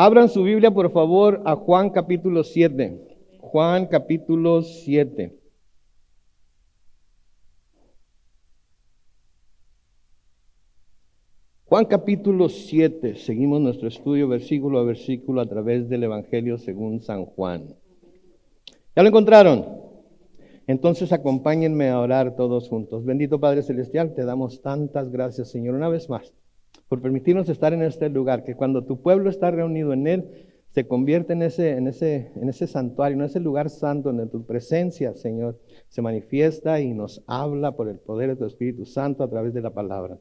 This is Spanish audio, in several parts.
Abran su Biblia, por favor, a Juan capítulo 7. Juan capítulo 7. Juan capítulo 7. Seguimos nuestro estudio versículo a versículo a través del Evangelio según San Juan. ¿Ya lo encontraron? Entonces acompáñenme a orar todos juntos. Bendito Padre Celestial, te damos tantas gracias, Señor, una vez más, por permitirnos estar en este lugar, que cuando tu pueblo está reunido en él, se convierte en ese santuario, en ese lugar santo, donde tu presencia, Señor, se manifiesta y nos habla por el poder de tu Espíritu Santo a través de la palabra.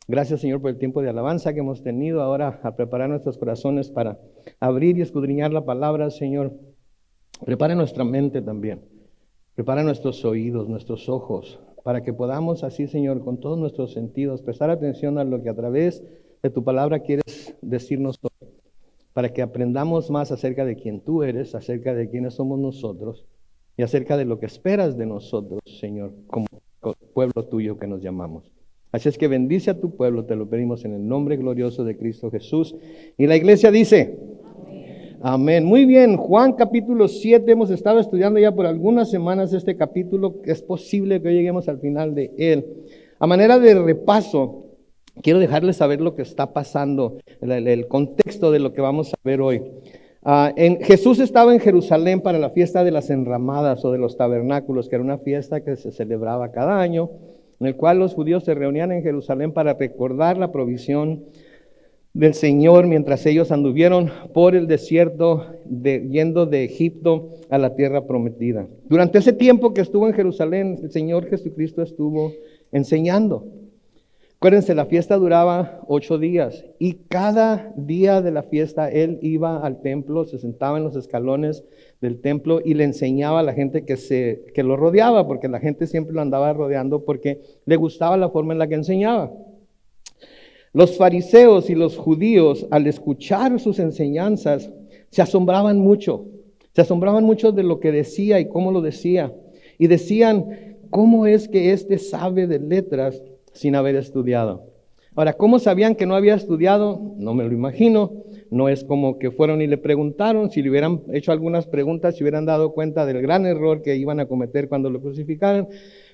Gracias, Señor, por el tiempo de alabanza que hemos tenido ahora a preparar nuestros corazones para abrir y escudriñar la palabra, Señor. Prepara nuestra mente también. Prepara nuestros oídos, nuestros ojos, para que podamos así, Señor, con todos nuestros sentidos, prestar atención a lo que a través de tu palabra quieres decirnos hoy, para que aprendamos más acerca de quién tú eres, acerca de quiénes somos nosotros y acerca de lo que esperas de nosotros, Señor, como pueblo tuyo que nos llamamos. Así es que bendice a tu pueblo, te lo pedimos en el nombre glorioso de Cristo Jesús. Y la iglesia dice: amén. Muy bien, Juan capítulo 7, hemos estado estudiando ya por algunas semanas este capítulo, es posible que hoy lleguemos al final de él. A manera de repaso, quiero dejarles saber lo que está pasando, el contexto de lo que vamos a ver hoy. Jesús estaba en Jerusalén para la fiesta de las enramadas o de los tabernáculos, que era una fiesta que se celebraba cada año, en el cual los judíos se reunían en Jerusalén para recordar la provisión del Señor mientras ellos anduvieron por el desierto yendo de Egipto a la tierra prometida. Durante ese tiempo que estuvo en Jerusalén, el Señor Jesucristo estuvo enseñando. Acuérdense, la fiesta duraba 8 días y cada día de la fiesta Él iba al templo, se sentaba en los escalones del templo y le enseñaba a la gente que lo rodeaba, porque la gente siempre lo andaba rodeando porque le gustaba la forma en la que enseñaba. Los fariseos y los judíos, al escuchar sus enseñanzas, se asombraban mucho de lo que decía y cómo lo decía. Y decían: ¿cómo es que éste sabe de letras sin haber estudiado? Ahora, ¿cómo sabían que no había estudiado? No me lo imagino. No es como que fueron y le preguntaron. Si le hubieran hecho algunas preguntas, se hubieran dado cuenta del gran error que iban a cometer cuando lo crucificaran.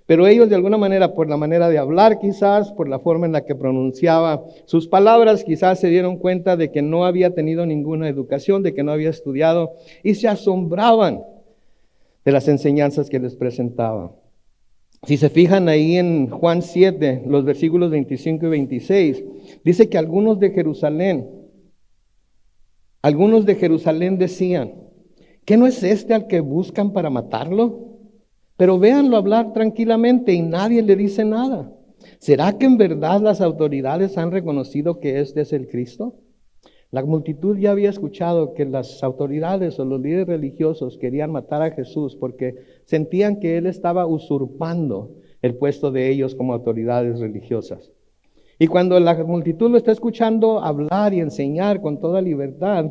Pero ellos, de alguna manera, por la manera de hablar quizás, por la forma en la que pronunciaba sus palabras, quizás se dieron cuenta de que no había tenido ninguna educación, de que no había estudiado, y se asombraban de las enseñanzas que les presentaba. Si se fijan ahí en Juan 7, los versículos 25 y 26, dice que algunos de Jerusalén decían: ¿qué no es este al que buscan para matarlo? Pero véanlo hablar tranquilamente y nadie le dice nada. ¿Será que en verdad las autoridades han reconocido que este es el Cristo? La multitud ya había escuchado que las autoridades o los líderes religiosos querían matar a Jesús porque sentían que Él estaba usurpando el puesto de ellos como autoridades religiosas. Y cuando la multitud lo está escuchando hablar y enseñar con toda libertad,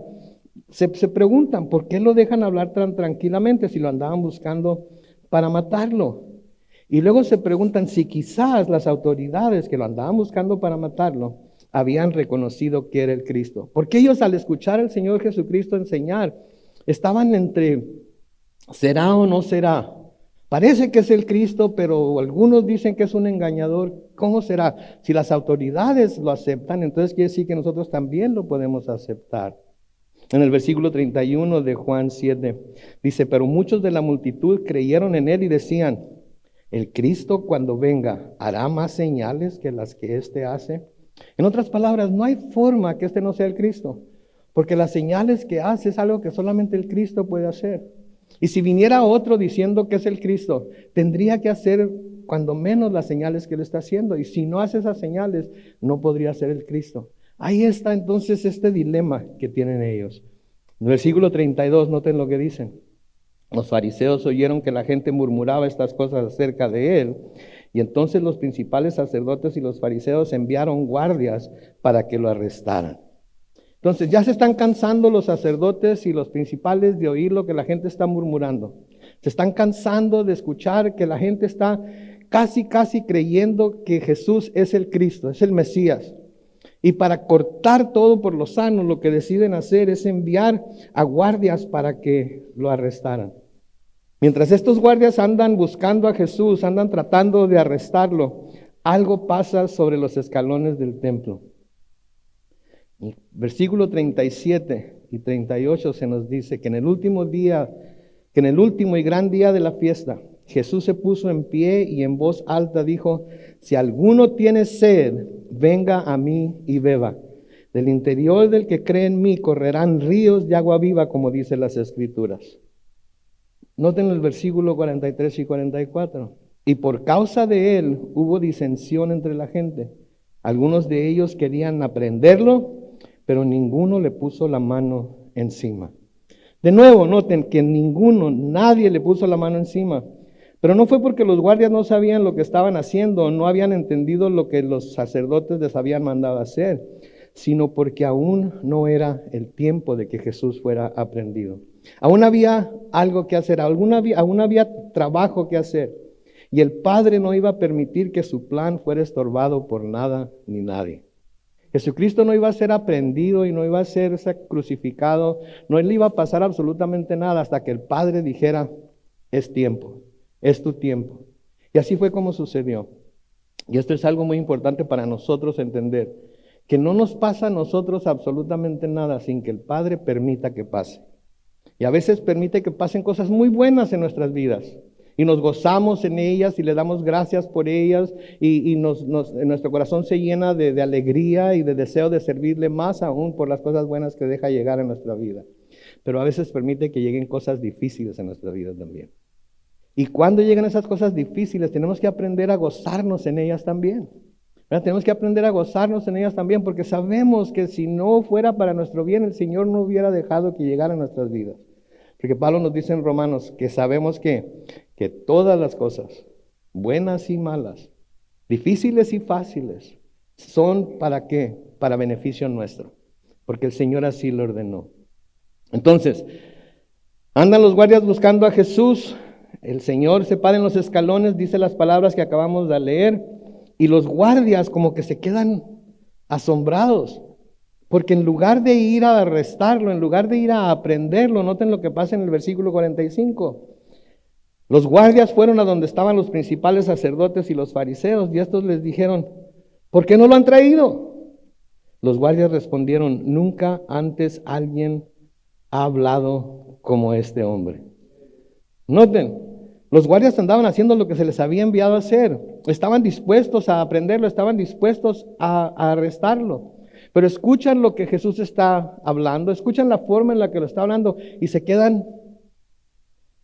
se preguntan: ¿por qué lo dejan hablar tan tranquilamente si lo andaban buscando para matarlo? Y luego se preguntan si quizás las autoridades que lo andaban buscando para matarlo habían reconocido que era el Cristo. Porque ellos, al escuchar al Señor Jesucristo enseñar, estaban entre ¿será o no será? Parece que es el Cristo, pero algunos dicen que es un engañador. ¿Cómo será? Si las autoridades lo aceptan, entonces quiere decir que nosotros también lo podemos aceptar. En el versículo 31 de Juan 7 dice: pero muchos de la multitud creyeron en él y decían: el Cristo, cuando venga, hará más señales que las que éste hace. En otras palabras, no hay forma que este no sea el Cristo, porque las señales que hace es algo que solamente el Cristo puede hacer. Y si viniera otro diciendo que es el Cristo, tendría que hacer cuando menos las señales que él está haciendo. Y si no hace esas señales, no podría ser el Cristo. Ahí está entonces este dilema que tienen ellos. En el versículo 32, noten lo que dicen. Los fariseos oyeron que la gente murmuraba estas cosas acerca de él, y entonces los principales sacerdotes y los fariseos enviaron guardias para que lo arrestaran. Entonces ya se están cansando los sacerdotes y los principales de oír lo que la gente está murmurando. Se están cansando de escuchar que la gente está casi creyendo que Jesús es el Cristo, es el Mesías. Y para cortar todo por lo sano, lo que deciden hacer es enviar a guardias para que lo arrestaran. Mientras estos guardias andan buscando a Jesús, andan tratando de arrestarlo, algo pasa sobre los escalones del templo. Versículo 37 y 38 se nos dice que en el último y gran día de la fiesta, Jesús se puso en pie y en voz alta dijo: si alguno tiene sed, venga a mí y beba. Del interior del que cree en mí correrán ríos de agua viva, como dicen las Escrituras. Noten el versículo 43 y 44. Y por causa de él hubo disensión entre la gente. Algunos de ellos querían aprenderlo, pero ninguno le puso la mano encima. De nuevo, noten que nadie le puso la mano encima. Pero no fue porque los guardias no sabían lo que estaban haciendo, o no habían entendido lo que los sacerdotes les habían mandado hacer, sino porque aún no era el tiempo de que Jesús fuera aprendido. Aún había algo que hacer, aún había trabajo que hacer. Y el Padre no iba a permitir que su plan fuera estorbado por nada ni nadie. Jesucristo no iba a ser aprehendido y no iba a ser crucificado, no le iba a pasar absolutamente nada hasta que el Padre dijera: es tiempo, es tu tiempo. Y así fue como sucedió. Y esto es algo muy importante para nosotros entender, que no nos pasa a nosotros absolutamente nada sin que el Padre permita que pase. Y a veces permite que pasen cosas muy buenas en nuestras vidas. Y nos gozamos en ellas y le damos gracias por ellas y nuestro corazón se llena de alegría y de deseo de servirle más aún por las cosas buenas que deja llegar en nuestra vida. Pero a veces permite que lleguen cosas difíciles en nuestra vida también. Y cuando llegan esas cosas difíciles tenemos que aprender a gozarnos en ellas también. ¿Verdad? Tenemos que aprender a gozarnos en ellas también porque sabemos que si no fuera para nuestro bien, el Señor no hubiera dejado que llegara a nuestras vidas. Porque Pablo nos dice en Romanos que sabemos que todas las cosas, buenas y malas, difíciles y fáciles, son ¿para qué? Para beneficio nuestro, porque el Señor así lo ordenó. Entonces, andan los guardias buscando a Jesús, el Señor se para en los escalones, dice las palabras que acabamos de leer, y los guardias como que se quedan asombrados. Porque en lugar de ir a arrestarlo, en lugar de ir a aprenderlo, noten lo que pasa en el versículo 45. Los guardias fueron a donde estaban los principales sacerdotes y los fariseos, y estos les dijeron: ¿por qué no lo han traído? Los guardias respondieron: nunca antes alguien ha hablado como este hombre. Noten, los guardias andaban haciendo lo que se les había enviado a hacer. Estaban dispuestos a aprenderlo, estaban dispuestos a arrestarlo. Pero escuchan lo que Jesús está hablando, escuchan la forma en la que lo está hablando y se quedan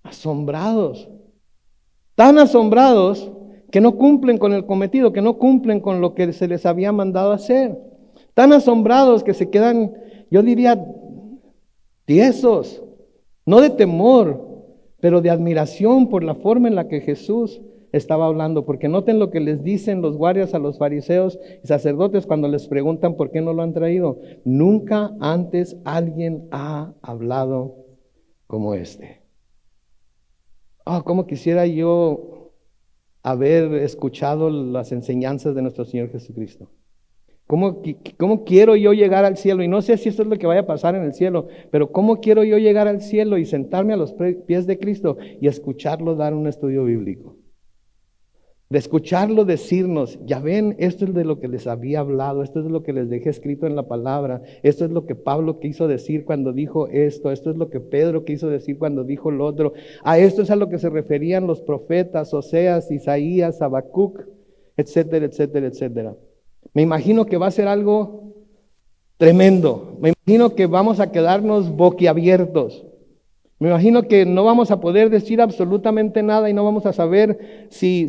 asombrados. Tan asombrados que no cumplen con el cometido, que no cumplen con lo que se les había mandado hacer. Tan asombrados que se quedan, yo diría, tiesos, no de temor, pero de admiración por la forma en la que Jesús estaba hablando, porque noten lo que les dicen los guardias a los fariseos y sacerdotes cuando les preguntan por qué no lo han traído. Nunca antes alguien ha hablado como este. Cómo quisiera yo haber escuchado las enseñanzas de nuestro Señor Jesucristo. ¿Cómo quiero yo llegar al cielo? Y no sé si esto es lo que vaya a pasar en el cielo, pero ¿cómo quiero yo llegar al cielo y sentarme a los pies de Cristo y escucharlo dar un estudio bíblico? De escucharlo decirnos: ya ven, esto es de lo que les había hablado, esto es lo que les dejé escrito en la palabra, esto es lo que Pablo quiso decir cuando dijo esto es lo que Pedro quiso decir cuando dijo lo otro. A esto es a lo que se referían los profetas, Oseas, Isaías, Habacuc, etcétera, etcétera, etcétera. Me imagino que va a ser algo tremendo. Me imagino que vamos a quedarnos boquiabiertos. Me imagino que no vamos a poder decir absolutamente nada y no vamos a saber si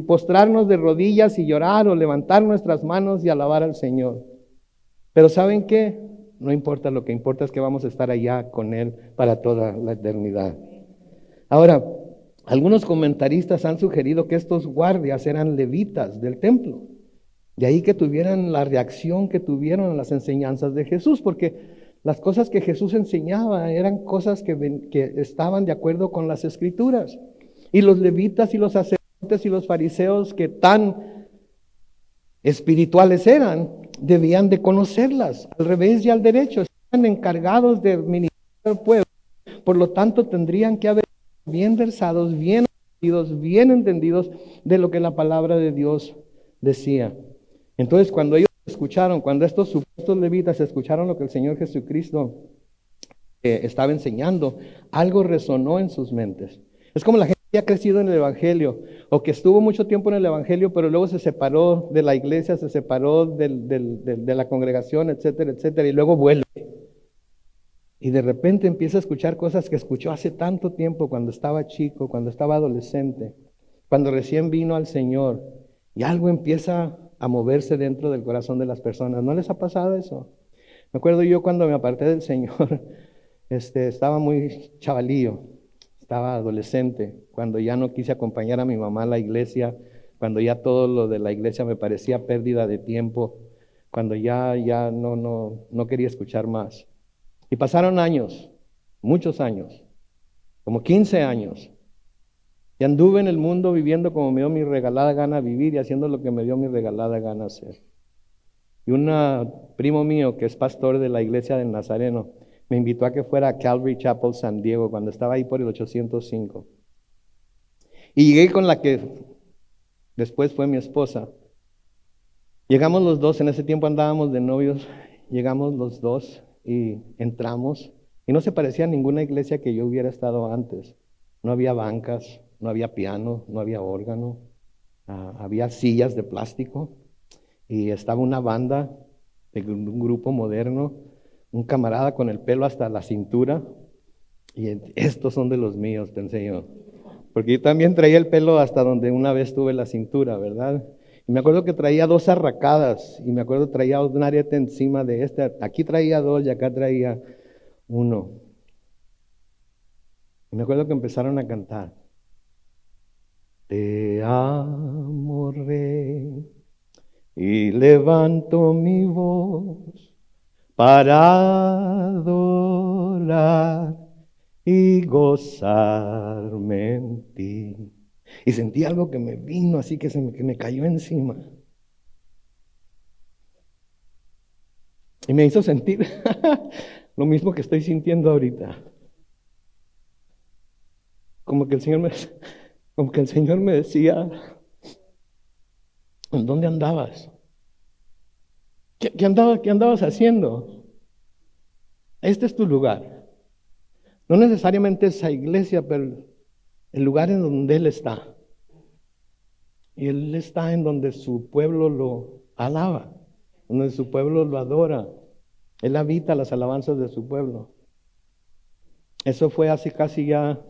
postrarnos de rodillas y llorar o levantar nuestras manos y alabar al Señor. Pero ¿saben qué? No importa, lo que importa es que vamos a estar allá con Él para toda la eternidad. Ahora, algunos comentaristas han sugerido que estos guardias eran levitas del templo. De ahí que tuvieran la reacción que tuvieron a las enseñanzas de Jesús, porque las cosas que Jesús enseñaba eran cosas que estaban de acuerdo con las Escrituras. Y los levitas y los sacerdotes y los fariseos, que tan espirituales eran, debían de conocerlas, al revés y al derecho. Estaban encargados de ministrar al pueblo. Por lo tanto, tendrían que haber bien versados, bien entendidos de lo que la palabra de Dios decía. Entonces, cuando ellos escucharon, cuando estos supuestos levitas escucharon lo que el Señor Jesucristo estaba enseñando, algo resonó en sus mentes. Es como la gente que ha crecido en el Evangelio, o que estuvo mucho tiempo en el Evangelio, pero luego se separó de la iglesia, se separó de la congregación, etcétera, etcétera, y luego vuelve. Y de repente empieza a escuchar cosas que escuchó hace tanto tiempo, cuando estaba chico, cuando estaba adolescente, cuando recién vino al Señor, y algo empieza a moverse dentro del corazón de las personas. ¿No les ha pasado eso? Me acuerdo yo cuando me aparté del Señor, estaba muy chavalío, estaba adolescente, cuando ya no quise acompañar a mi mamá a la iglesia, cuando ya todo lo de la iglesia me parecía pérdida de tiempo, cuando ya no quería escuchar más. Y pasaron años, muchos años, como 15 años. Y anduve en el mundo viviendo como me dio mi regalada gana vivir y haciendo lo que me dio mi regalada gana hacer. Y un primo mío que es pastor de la iglesia del Nazareno me invitó a que fuera a Calvary Chapel San Diego cuando estaba ahí por el 805. Y llegué con la que después fue mi esposa. Llegamos los dos, en ese tiempo andábamos de novios, llegamos los dos y entramos. Y no se parecía a ninguna iglesia que yo hubiera estado antes. No había bancas, no había piano, no había órgano, había sillas de plástico y estaba una banda de un grupo moderno, un camarada con el pelo hasta la cintura, y estos son de los míos, te enseño. Porque yo también traía el pelo hasta donde una vez tuve la cintura, ¿verdad? Y me acuerdo que traía 2 arracadas, y me acuerdo que traía un arete encima de este, aquí traía 2 y acá traía 1. Y me acuerdo que empezaron a cantar. Te amo, Rey, y levanto mi voz para adorar y gozarme en ti. Y sentí algo que me vino así, que me cayó encima. Y me hizo sentir lo mismo que estoy sintiendo ahorita. Como que el Señor me decía, ¿en dónde andabas? ¿Qué andabas haciendo? Este es tu lugar. No necesariamente esa iglesia, pero el lugar en donde Él está. Y Él está en donde su pueblo lo alaba, donde su pueblo lo adora. Él habita las alabanzas de su pueblo. Eso fue hace casi ya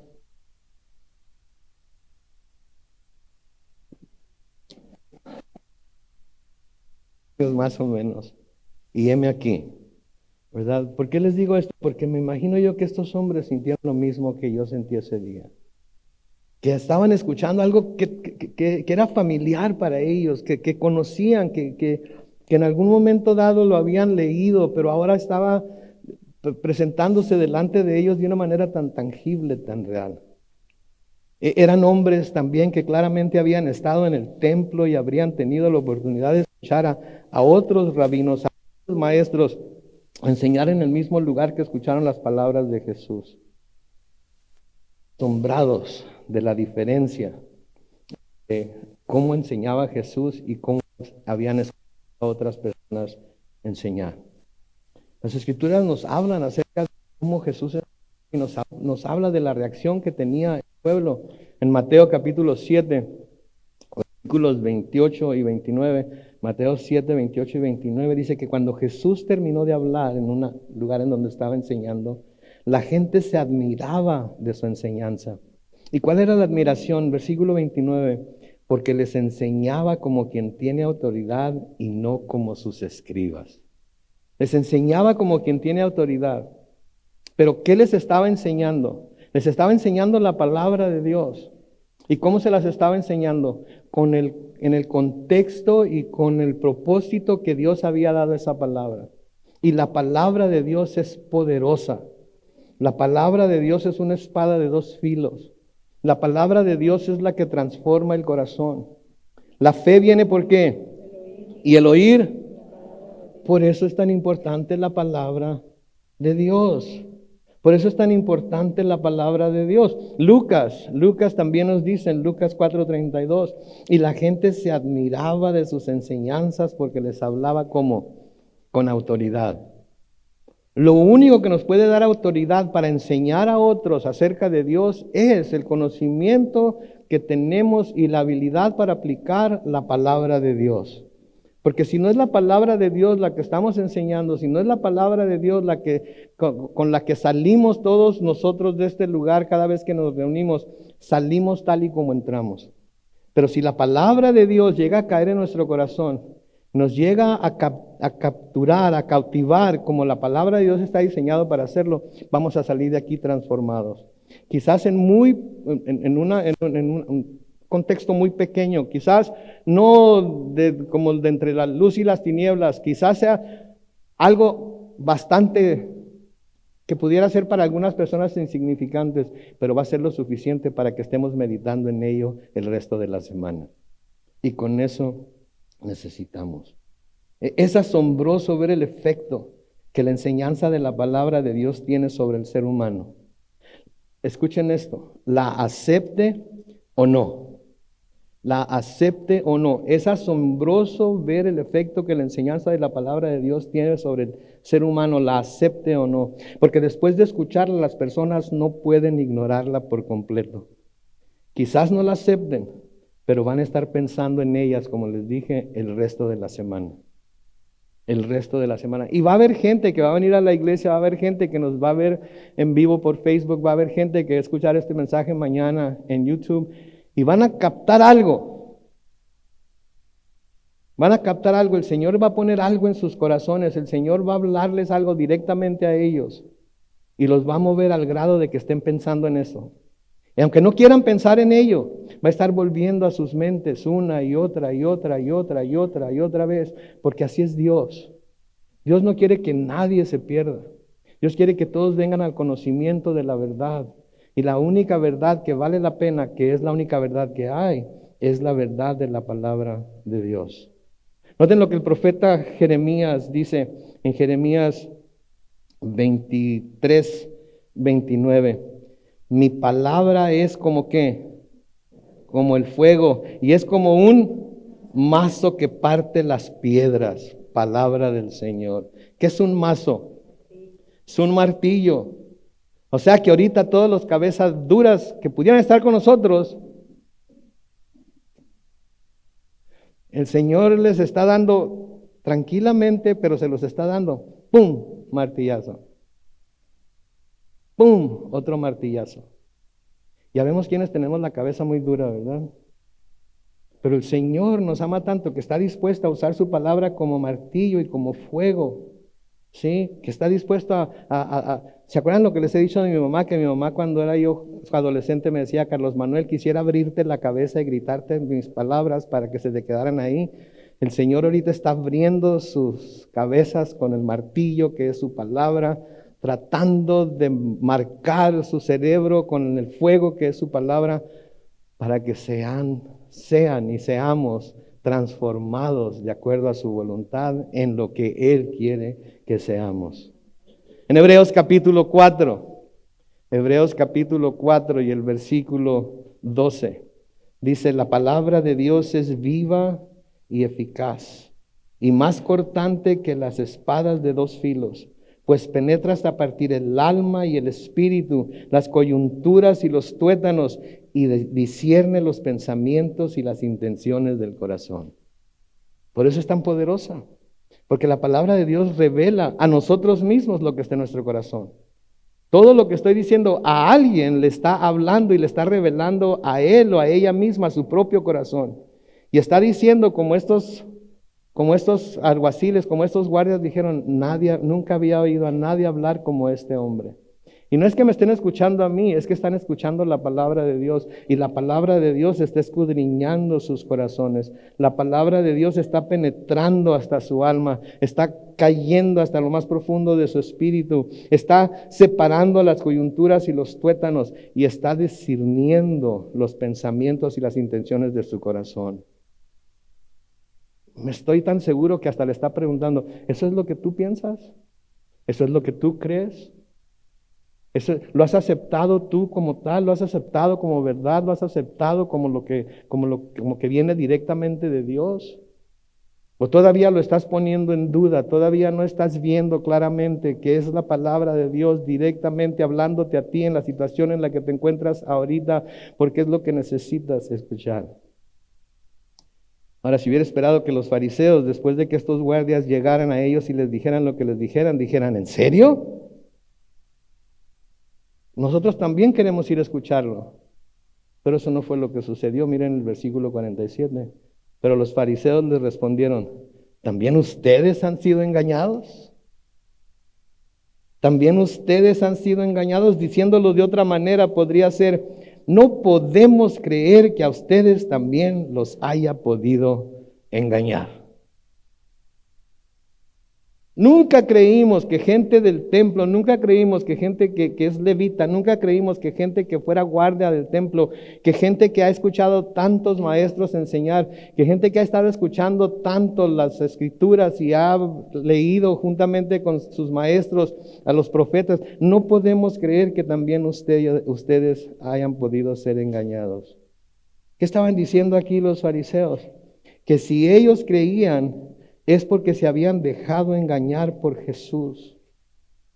más o menos. Y heme aquí, ¿verdad? ¿Por qué les digo esto? Porque me imagino yo que estos hombres sintieron lo mismo que yo sentí ese día. Que estaban escuchando algo que era familiar para ellos, que conocían, que en algún momento dado lo habían leído, pero ahora estaba presentándose delante de ellos de una manera tan tangible, tan real. Eran hombres también que claramente habían estado en el templo y habrían tenido la oportunidad de escuchar a otros rabinos, a otros maestros, enseñar en el mismo lugar que escucharon las palabras de Jesús. Asombrados de la diferencia de cómo enseñaba Jesús y cómo habían escuchado a otras personas enseñar. Las Escrituras nos hablan acerca de cómo Jesús y nos habla de la reacción que tenía el pueblo. En Mateo capítulo 7, versículos 28 y 29, Mateo 7, 28 y 29, dice que cuando Jesús terminó de hablar en un lugar en donde estaba enseñando, la gente se admiraba de su enseñanza. ¿Y cuál era la admiración? Versículo 29, porque les enseñaba como quien tiene autoridad y no como sus escribas. Les enseñaba como quien tiene autoridad. Pero ¿qué les estaba enseñando? Les estaba enseñando la palabra de Dios. ¿Y cómo se las estaba enseñando? En el contexto y con el propósito que Dios había dado a esa palabra. Y la palabra de Dios es poderosa. La palabra de Dios es una espada de 2 filos. La palabra de Dios es la que transforma el corazón. La fe viene ¿por qué? Y el oír Por eso es tan importante la palabra de Dios. Por eso es tan importante la palabra de Dios. Lucas también nos dice en Lucas 4:32, y la gente se admiraba de sus enseñanzas porque les hablaba como con autoridad. Lo único que nos puede dar autoridad para enseñar a otros acerca de Dios es el conocimiento que tenemos y la habilidad para aplicar la palabra de Dios. Porque si no es la palabra de Dios la que estamos enseñando, si no es la palabra de Dios la que, con la que salimos todos nosotros de este lugar cada vez que nos reunimos, salimos tal y como entramos. Pero si la palabra de Dios llega a caer en nuestro corazón, nos llega a capturar, a cautivar, como la palabra de Dios está diseñado para hacerlo, vamos a salir de aquí transformados. Quizás en un contexto muy pequeño, quizás no como de entre la luz y las tinieblas, quizás sea algo bastante que pudiera ser para algunas personas insignificantes, pero va a ser lo suficiente para que estemos meditando en ello el resto de la semana. Y con eso necesitamos. Es asombroso ver el efecto que la enseñanza de la palabra de Dios tiene sobre el ser humano. Escuchen esto, la acepte o no. La acepte o no. Es asombroso ver el efecto que la enseñanza de la palabra de Dios tiene sobre el ser humano, la acepte o no. Porque después de escucharla, las personas no pueden ignorarla por completo. Quizás no la acepten, pero van a estar pensando en ellas, como les dije, el resto de la semana. El resto de la semana. Y va a haber gente que va a venir a la iglesia, va a haber gente que nos va a ver en vivo por Facebook, va a haber gente que va a escuchar este mensaje mañana en YouTube y van a captar algo. Van a captar algo. El Señor va a poner algo en sus corazones. El Señor va a hablarles algo directamente a ellos y los va a mover al grado de que estén pensando en eso. Y aunque no quieran pensar en ello, va a estar volviendo a sus mentes una y otra y otra y otra y otra y otra vez, porque así es Dios. Dios no quiere que nadie se pierda. Dios quiere que todos vengan al conocimiento de la verdad. Y la única verdad que vale la pena, que es la única verdad que hay, es la verdad de la palabra de Dios. Noten lo que el profeta Jeremías dice en Jeremías 23:29. Mi palabra es como ¿qué? Como el fuego, y es como un mazo que parte las piedras. Palabra del Señor. ¿Qué es un mazo? Es un martillo. O sea que ahorita todos los cabezas duras que pudieran estar con nosotros, el Señor les está dando tranquilamente, pero se los está dando. ¡Pum! Martillazo. ¡Pum! Otro martillazo. Ya vemos quienes tenemos la cabeza muy dura, ¿verdad? Pero el Señor nos ama tanto que está dispuesto a usar su palabra como martillo y como fuego, ¿sí? Que está dispuesto ¿se acuerdan lo que les he dicho de mi mamá? Que mi mamá cuando era yo adolescente me decía, Carlos Manuel, quisiera abrirte la cabeza y gritarte mis palabras para que se te quedaran ahí. El Señor ahorita está abriendo sus cabezas con el martillo que es su palabra, tratando de marcar su cerebro con el fuego que es su palabra, para que sean y seamos transformados de acuerdo a su voluntad en lo que Él quiere que seamos. En Hebreos capítulo 4 y el versículo 12, dice, la palabra de Dios es viva y eficaz, y más cortante que las espadas de dos filos, pues penetra hasta partir el alma y el espíritu, las coyunturas y los tuétanos, y discierne los pensamientos y las intenciones del corazón. Por eso es tan poderosa, porque la palabra de Dios revela a nosotros mismos lo que está en nuestro corazón. Todo lo que estoy diciendo a alguien le está hablando y le está revelando a él o a ella misma su propio corazón. Y está diciendo como estos alguaciles, como estos guardias dijeron, nunca había oído a nadie hablar como este hombre. Y no es que me estén escuchando a mí, es que están escuchando la palabra de Dios. Y la palabra de Dios está escudriñando sus corazones. La palabra de Dios está penetrando hasta su alma, está cayendo hasta lo más profundo de su espíritu, está separando las coyunturas y los tuétanos y está discerniendo los pensamientos y las intenciones de su corazón. Me estoy tan seguro que hasta le está preguntando, ¿eso es lo que tú piensas? ¿Eso es lo que tú crees? ¿Eso, lo has aceptado tú como tal? ¿Lo has aceptado como verdad? ¿Lo has aceptado como que viene directamente de Dios? ¿O todavía lo estás poniendo en duda? ¿Todavía no estás viendo claramente que es la palabra de Dios directamente hablándote a ti en la situación en la que te encuentras ahorita? Porque es lo que necesitas escuchar. Ahora, si hubiera esperado que los fariseos, después de que estos guardias llegaran a ellos y les dijeran lo que les dijeran, ¿en serio? Nosotros también queremos ir a escucharlo. Pero eso no fue lo que sucedió. Miren el versículo 47. Pero los fariseos les respondieron, ¿también ustedes han sido engañados? ¿También ustedes han sido engañados? Diciéndolo de otra manera podría ser, no podemos creer que a ustedes también los haya podido engañar. Nunca creímos que gente del templo, nunca creímos que gente que es levita, nunca creímos que gente que fuera guardia del templo, que gente que ha escuchado tantos maestros enseñar, que gente que ha estado escuchando tanto las escrituras y ha leído juntamente con sus maestros a los profetas, no podemos creer que también ustedes hayan podido ser engañados. ¿Qué estaban diciendo aquí los fariseos? Que si ellos creían es porque se habían dejado engañar por Jesús.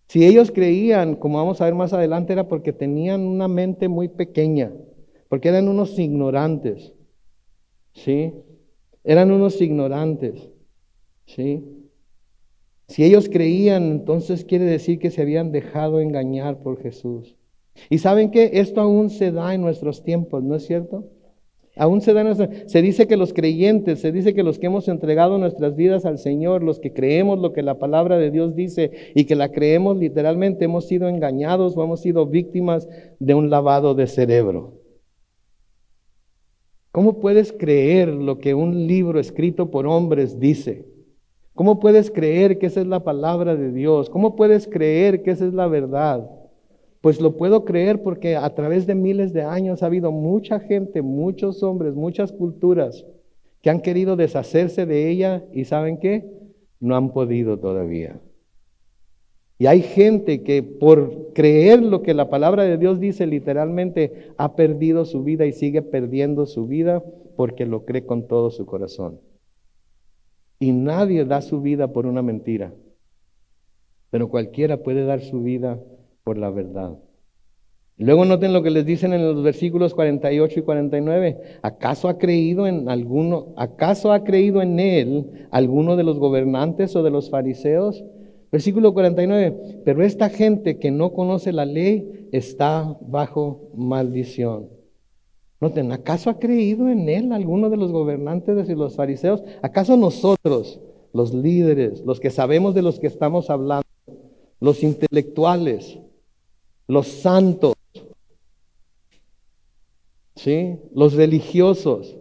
Si ellos creían, como vamos a ver más adelante, era porque tenían una mente muy pequeña, porque eran unos ignorantes, ¿sí? Eran unos ignorantes, ¿sí? Si ellos creían, entonces quiere decir que se habían dejado engañar por Jesús. Y ¿saben qué? Esto aún se da en nuestros tiempos, ¿no es cierto? Aún se dice que los creyentes, se dice que los que hemos entregado nuestras vidas al Señor, los que creemos lo que la palabra de Dios dice y que la creemos literalmente, hemos sido engañados o hemos sido víctimas de un lavado de cerebro. ¿Cómo puedes creer lo que un libro escrito por hombres dice? ¿Cómo puedes creer que esa es la palabra de Dios? ¿Cómo puedes creer que esa es la verdad? Pues lo puedo creer porque a través de miles de años ha habido mucha gente, muchos hombres, muchas culturas que han querido deshacerse de ella y ¿saben qué? No han podido todavía. Y hay gente que por creer lo que la palabra de Dios dice literalmente ha perdido su vida y sigue perdiendo su vida porque lo cree con todo su corazón. Y nadie da su vida por una mentira, pero cualquiera puede dar su vida por la verdad. Luego noten lo que les dicen en los versículos 48 y 49. ¿Acaso ha creído en él alguno de los gobernantes o de los fariseos? Versículo 49. Pero esta gente que no conoce la ley está bajo maldición. Noten, ¿acaso ha creído en él alguno de los gobernantes y los fariseos? ¿Acaso nosotros, los líderes, los que sabemos de los que estamos hablando, los intelectuales, los santos, ¿sí? Los religiosos,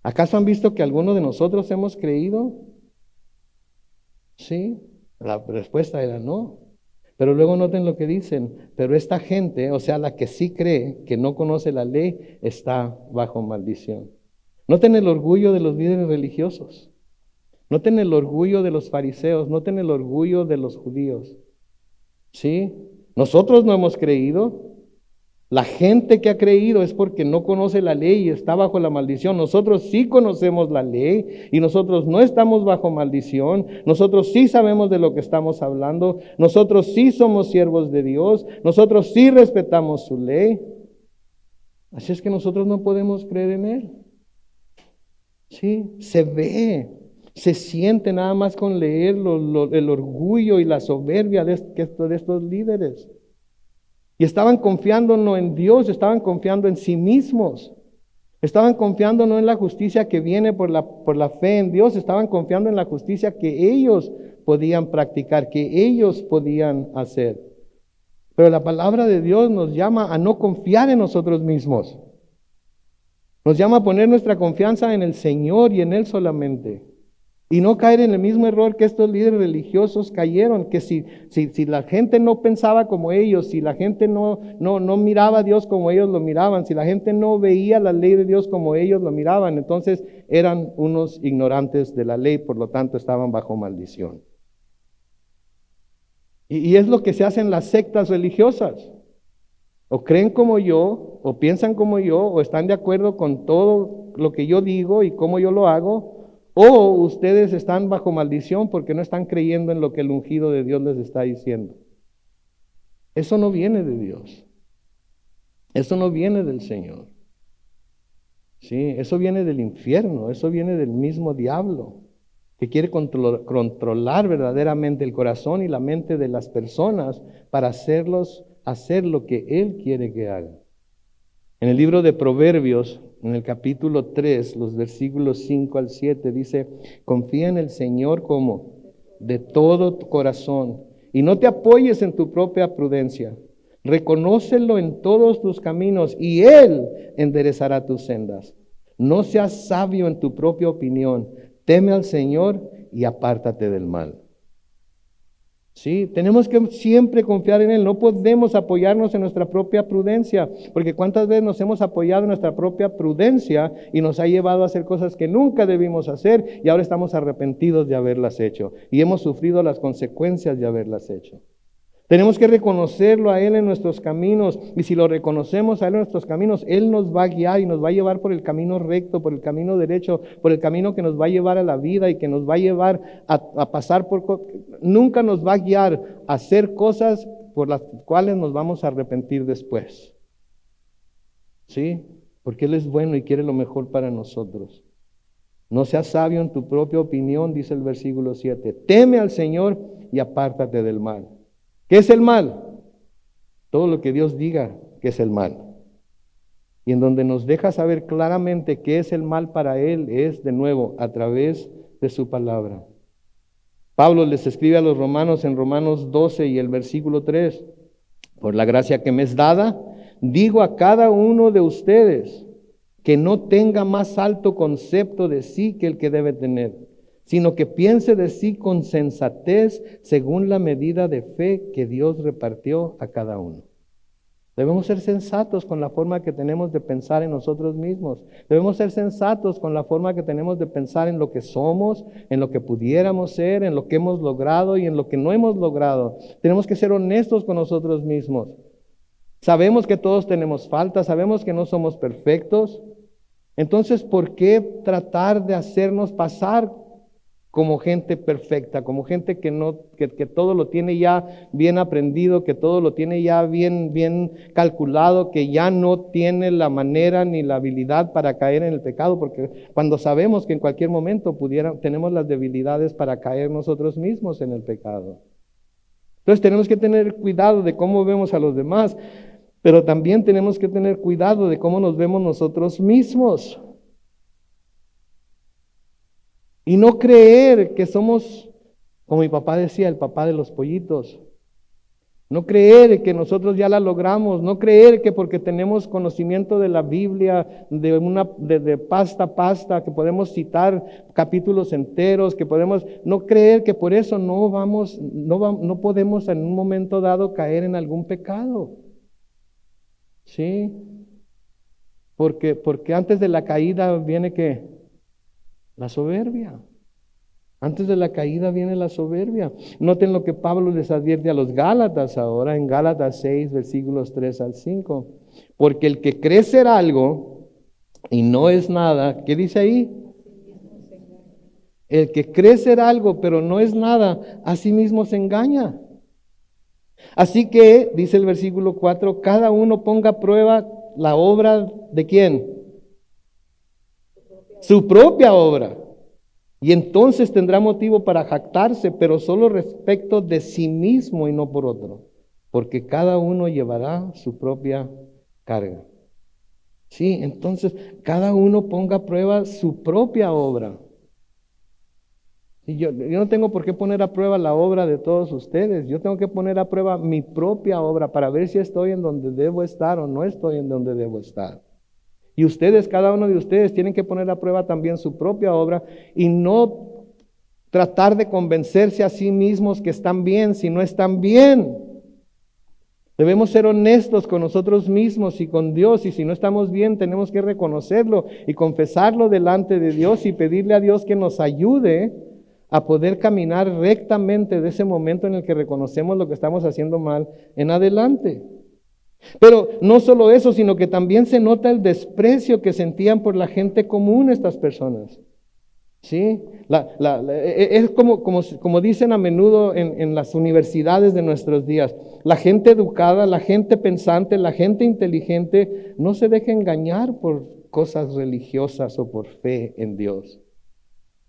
¿acaso han visto que alguno de nosotros hemos creído? Sí, la respuesta era no. Pero luego noten lo que dicen, pero esta gente, o sea, la que sí cree, que no conoce la ley, está bajo maldición. Noten el orgullo de los líderes religiosos, noten el orgullo de los fariseos, noten el orgullo de los judíos. ¿Sí? Nosotros no hemos creído. La gente que ha creído es porque no conoce la ley y está bajo la maldición. Nosotros sí conocemos la ley y nosotros no estamos bajo maldición. Nosotros sí sabemos de lo que estamos hablando. Nosotros sí somos siervos de Dios. Nosotros sí respetamos su ley. Así es que nosotros no podemos creer en Él. Sí, se ve, se siente nada más con leerlo, el orgullo y la soberbia de estos líderes. Y estaban confiando no en Dios, estaban confiando en sí mismos. Estaban confiando no en la justicia que viene por la fe en Dios, estaban confiando en la justicia que ellos podían practicar, que ellos podían hacer. Pero la palabra de Dios nos llama a no confiar en nosotros mismos. Nos llama a poner nuestra confianza en el Señor y en Él solamente. Y no caer en el mismo error que estos líderes religiosos cayeron, que si la gente no pensaba como ellos, si la gente no miraba a Dios como ellos lo miraban, si la gente no veía la ley de Dios como ellos lo miraban, entonces eran unos ignorantes de la ley, por lo tanto estaban bajo maldición. Y es lo que se hace en las sectas religiosas. O creen como yo, o piensan como yo, o están de acuerdo con todo lo que yo digo y cómo yo lo hago, o ustedes están bajo maldición porque no están creyendo en lo que el ungido de Dios les está diciendo. Eso no viene de Dios. Eso no viene del Señor. Sí, eso viene del infierno, eso viene del mismo diablo, que quiere controlar verdaderamente el corazón y la mente de las personas para hacerlos hacer lo que Él quiere que hagan. En el libro de Proverbios, en el capítulo 3, los versículos 5 al 7, dice, confía en el Señor como de todo tu corazón y no te apoyes en tu propia prudencia. Reconócelo en todos tus caminos y Él enderezará tus sendas. No seas sabio en tu propia opinión. Teme al Señor y apártate del mal. Sí, tenemos que siempre confiar en Él. No podemos apoyarnos en nuestra propia prudencia, porque cuántas veces nos hemos apoyado en nuestra propia prudencia y nos ha llevado a hacer cosas que nunca debimos hacer y ahora estamos arrepentidos de haberlas hecho y hemos sufrido las consecuencias de haberlas hecho. Tenemos que reconocerlo a Él en nuestros caminos y si lo reconocemos a Él en nuestros caminos, Él nos va a guiar y nos va a llevar por el camino recto, por el camino derecho, por el camino que nos va a llevar a la vida y que nos va a llevar a pasar por... Nunca nos va a guiar a hacer cosas por las cuales nos vamos a arrepentir después. ¿Sí? Porque Él es bueno y quiere lo mejor para nosotros. No seas sabio en tu propia opinión, dice el versículo 7. Teme al Señor y apártate del mal. ¿Qué es el mal? Todo lo que Dios diga que es el mal. Y en donde nos deja saber claramente qué es el mal para Él es, de nuevo, a través de su palabra. Pablo les escribe a los romanos en Romanos 12 y el versículo 3. Por la gracia que me es dada, digo a cada uno de ustedes que no tenga más alto concepto de sí que el que debe tener, sino que piense de sí con sensatez según la medida de fe que Dios repartió a cada uno. Debemos ser sensatos con la forma que tenemos de pensar en nosotros mismos. Debemos ser sensatos con la forma que tenemos de pensar en lo que somos, en lo que pudiéramos ser, en lo que hemos logrado y en lo que no hemos logrado. Tenemos que ser honestos con nosotros mismos. Sabemos que todos tenemos faltas, sabemos que no somos perfectos. Entonces, ¿por qué tratar de hacernos pasar como gente perfecta, como gente que todo lo tiene ya bien aprendido, que todo lo tiene ya bien calculado, que ya no tiene la manera ni la habilidad para caer en el pecado? Porque cuando sabemos que en cualquier momento tenemos las debilidades para caer nosotros mismos en el pecado. Entonces tenemos que tener cuidado de cómo vemos a los demás, pero también tenemos que tener cuidado de cómo nos vemos nosotros mismos. Y no creer que somos, como mi papá decía, el papá de los pollitos. No creer que nosotros ya la logramos. No creer que porque tenemos conocimiento de la Biblia, de pasta a pasta, que podemos citar capítulos enteros, que podemos, no creer que por eso no podemos en un momento dado caer en algún pecado. ¿Sí? Porque antes de la caída viene que la soberbia. Antes de la caída viene la soberbia. Noten lo que Pablo les advierte a los Gálatas ahora, en Gálatas 6, versículos 3 al 5. Porque el que cree ser algo y no es nada, ¿qué dice ahí? El que cree ser algo pero no es nada, a sí mismo se engaña. Así que, dice el versículo 4, cada uno ponga a prueba la obra de ¿quién? Su propia obra. Y entonces tendrá motivo para jactarse, pero solo respecto de sí mismo y no por otro, porque cada uno llevará su propia carga. Sí, entonces cada uno ponga a prueba su propia obra. Y yo no tengo por qué poner a prueba la obra de todos ustedes. Yo tengo que poner a prueba mi propia obra para ver si estoy en donde debo estar o no estoy en donde debo estar. Y ustedes, cada uno de ustedes, tienen que poner a prueba también su propia obra y no tratar de convencerse a sí mismos que están bien si no están bien. Debemos ser honestos con nosotros mismos y con Dios, y si no estamos bien tenemos que reconocerlo y confesarlo delante de Dios y pedirle a Dios que nos ayude a poder caminar rectamente de ese momento en el que reconocemos lo que estamos haciendo mal en adelante. Pero no solo eso, sino que también se nota el desprecio que sentían por la gente común estas personas. ¿Sí? Es como dicen a menudo en las universidades de nuestros días, la gente educada, la gente pensante, la gente inteligente no se deja engañar por cosas religiosas o por fe en Dios.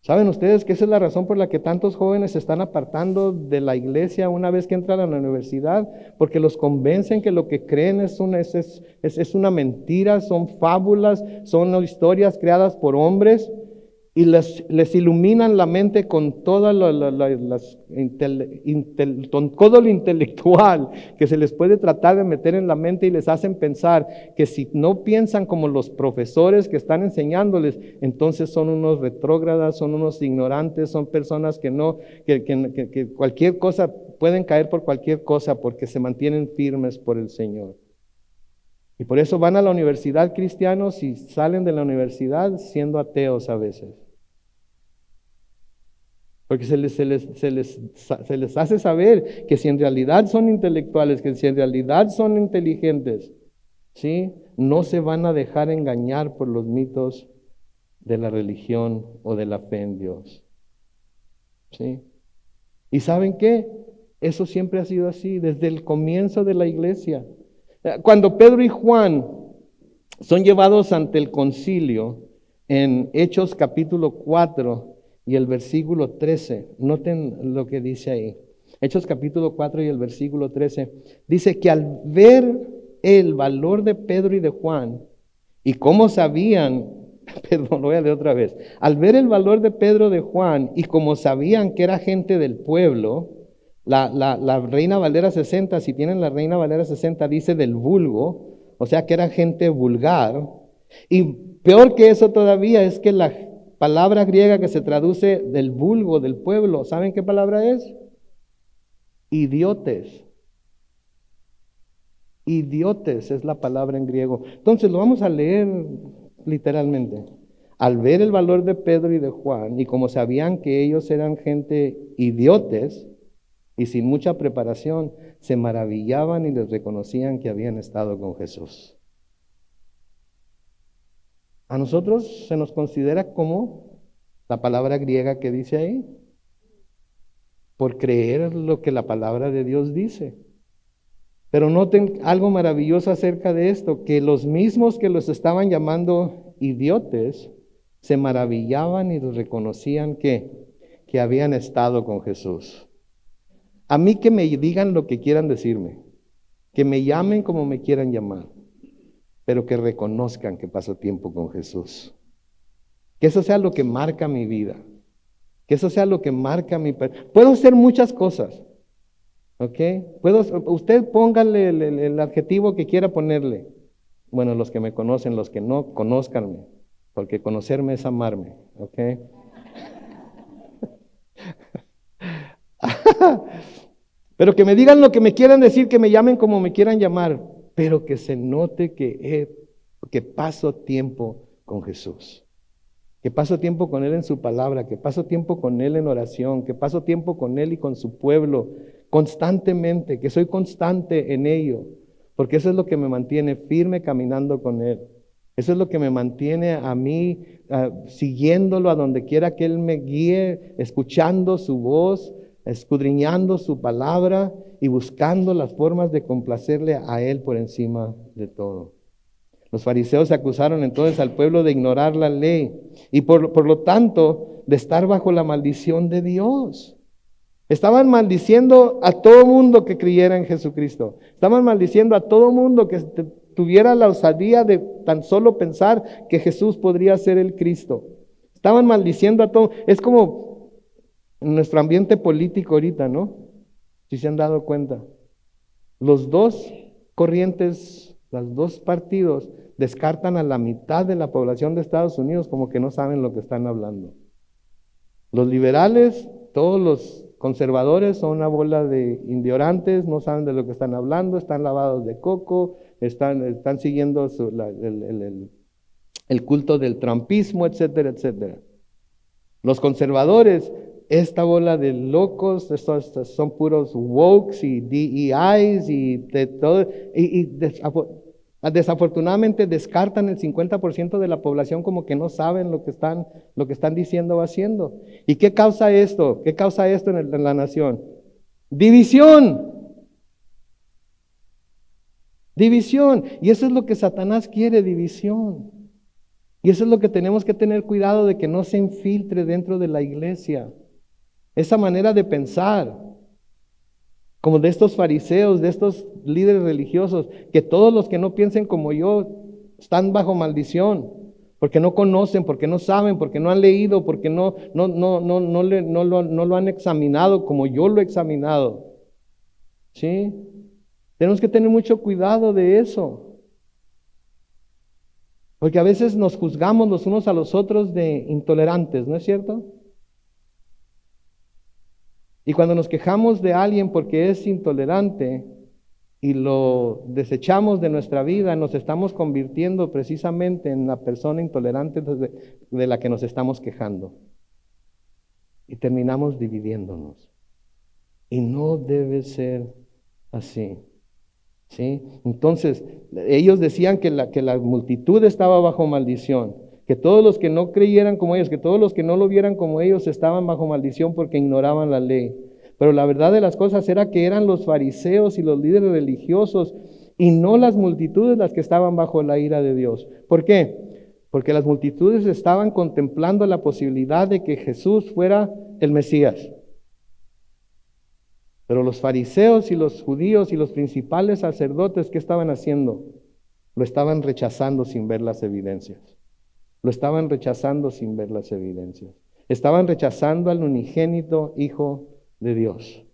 ¿Saben ustedes que esa es la razón por la que tantos jóvenes se están apartando de la iglesia una vez que entran a la universidad? Porque los convencen que lo que creen es una mentira, son fábulas, son historias creadas por hombres. Y les iluminan la mente con todo todo lo intelectual que se les puede tratar de meter en la mente, y les hacen pensar que si no piensan como los profesores que están enseñándoles, entonces son unos retrógradas, son unos ignorantes, son personas que cualquier cosa, pueden caer por cualquier cosa porque se mantienen firmes por el Señor. Y por eso van a la universidad cristianos y salen de la universidad siendo ateos a veces. Porque se les hace saber que si en realidad son intelectuales, que si en realidad son inteligentes, ¿sí? No se van a dejar engañar por los mitos de la religión o de la fe en Dios. ¿Sí? ¿Y saben qué? Eso siempre ha sido así, desde el comienzo de la iglesia. Cuando Pedro y Juan son llevados ante el concilio, en Hechos capítulo 4, y el versículo 13, noten lo que dice ahí. Hechos capítulo 4 y el versículo 13, dice que al ver el valor de Pedro y de Juan, y cómo sabían, perdón, lo voy a leer otra vez. Al ver el valor de Pedro y de Juan, y como sabían que era gente del pueblo, la Reina Valera 60, si tienen la Reina Valera 60, dice del vulgo, o sea que era gente vulgar. Y peor que eso todavía es que la palabra griega que se traduce del vulgo, del pueblo, ¿saben qué palabra es? Idiotes. Idiotes es la palabra en griego. Entonces lo vamos a leer literalmente. Al ver el valor de Pedro y de Juan, y como sabían que ellos eran gente idiotes y sin mucha preparación, se maravillaban y les reconocían que habían estado con Jesús. A nosotros se nos considera como la palabra griega que dice ahí, por creer lo que la palabra de Dios dice. Pero noten algo maravilloso acerca de esto, que los mismos que los estaban llamando idiotes, se maravillaban y reconocían que habían estado con Jesús. A mí que me digan lo que quieran decirme, que me llamen como me quieran llamar, pero que reconozcan que paso tiempo con Jesús. Que eso sea lo que marca mi vida. Que eso sea lo que marca mi... Puedo hacer muchas cosas, ¿ok? Usted póngale el adjetivo que quiera ponerle. Bueno, los que me conocen, los que no, conózcanme, porque conocerme es amarme, ¿ok? Pero que me digan lo que me quieran decir, que me llamen como me quieran llamar, pero que se note que paso tiempo con Jesús, que paso tiempo con Él en su palabra, que paso tiempo con Él en oración, que paso tiempo con Él y con su pueblo constantemente, que soy constante en ello, porque eso es lo que me mantiene firme caminando con Él. Eso es lo que me mantiene a mí siguiéndolo a donde quiera que Él me guíe, escuchando su voz, escudriñando su palabra y buscando las formas de complacerle a Él por encima de todo. Los fariseos acusaron entonces al pueblo de ignorar la ley y por lo tanto de estar bajo la maldición de Dios. Estaban maldiciendo a todo mundo que creyera en Jesucristo. Estaban maldiciendo a todo mundo que tuviera la osadía de tan solo pensar que Jesús podría ser el Cristo. Estaban maldiciendo a todo. Es como en nuestro ambiente político ahorita, ¿no? Si se han dado cuenta. Los dos corrientes, los dos partidos descartan a la mitad de la población de Estados Unidos como que no saben lo que están hablando. Los liberales, todos los conservadores son una bola de ignorantes, no saben de lo que están hablando, están lavados de coco, están siguiendo el culto del trumpismo, etcétera, etcétera. Los conservadores, esta bola de locos, estos son puros wokes y DEIs y de todo, desafortunadamente descartan el 50% de la población como que no saben lo que están diciendo o haciendo. ¿Y qué causa esto? ¿Qué causa esto en la nación? División. División. Y eso es lo que Satanás quiere, división. Y eso es lo que tenemos que tener cuidado de que no se infiltre dentro de la iglesia. Esa manera de pensar, como de estos fariseos, de estos líderes religiosos, que todos los que no piensen como yo están bajo maldición, porque no conocen, porque no saben, porque no han leído, porque no lo han examinado como yo lo he examinado. ¿Sí? Tenemos que tener mucho cuidado de eso. Porque a veces nos juzgamos los unos a los otros de intolerantes, ¿no es cierto? Y cuando nos quejamos de alguien porque es intolerante y lo desechamos de nuestra vida, nos estamos convirtiendo precisamente en la persona intolerante de la que nos estamos quejando. Y terminamos dividiéndonos. Y no debe ser así. ¿Sí? Entonces, ellos decían que la multitud estaba bajo maldición, que todos los que no creyeran como ellos, que todos los que no lo vieran como ellos estaban bajo maldición porque ignoraban la ley. Pero la verdad de las cosas era que eran los fariseos y los líderes religiosos y no las multitudes las que estaban bajo la ira de Dios. ¿Por qué? Porque las multitudes estaban contemplando la posibilidad de que Jesús fuera el Mesías. Pero los fariseos y los judíos y los principales sacerdotes, ¿qué estaban haciendo? Lo estaban rechazando sin ver las evidencias. Lo estaban rechazando sin ver las evidencias. Estaban rechazando al unigénito Hijo de Dios.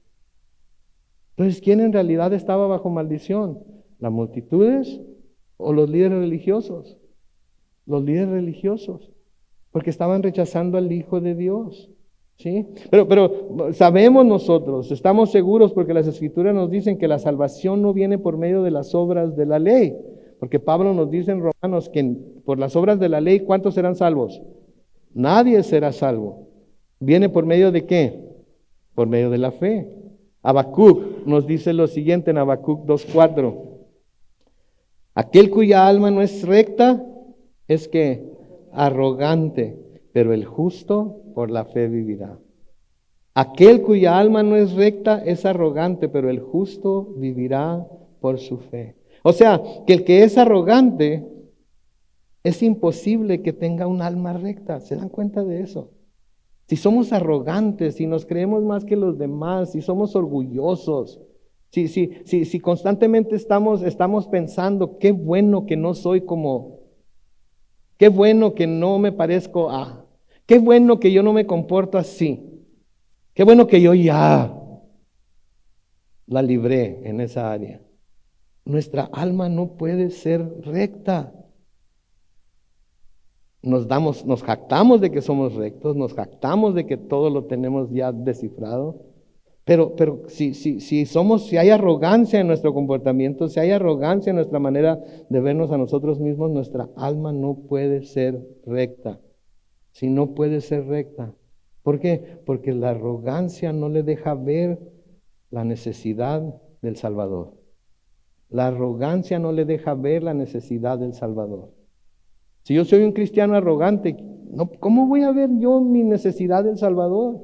Entonces, ¿quién en realidad estaba bajo maldición? ¿Las multitudes o los líderes religiosos? Los líderes religiosos, porque estaban rechazando al Hijo de Dios. ¿Sí? Pero sabemos nosotros, estamos seguros porque las Escrituras nos dicen que la salvación no viene por medio de las obras de la ley, porque Pablo nos dice en Romanos que por las obras de la ley, ¿cuántos serán salvos? Nadie será salvo. ¿Viene por medio de qué? Por medio de la fe. Habacuc nos dice lo siguiente en Habacuc 2:4. Aquel cuya alma no es recta es que arrogante, pero el justo por la fe vivirá. Aquel cuya alma no es recta es arrogante, pero el justo vivirá por su fe. O sea, que el que es arrogante, es imposible que tenga un alma recta. ¿Se dan cuenta de eso? Si somos arrogantes, si nos creemos más que los demás, si somos orgullosos, si constantemente estamos pensando, qué bueno que no soy como, qué bueno que no me parezco a, qué bueno que yo no me comporto así. Qué bueno que yo ya la libré en esa área. Nuestra alma no puede ser recta. Nos jactamos de que somos rectos, nos jactamos de que todo lo tenemos ya descifrado. Pero si hay arrogancia en nuestro comportamiento, si hay arrogancia en nuestra manera de vernos a nosotros mismos, nuestra alma no puede ser recta. Si no puede ser recta. ¿Por qué? Porque la arrogancia no le deja ver la necesidad del Salvador. La arrogancia no le deja ver la necesidad del Salvador. Si yo soy un cristiano arrogante, ¿cómo voy a ver yo mi necesidad del Salvador?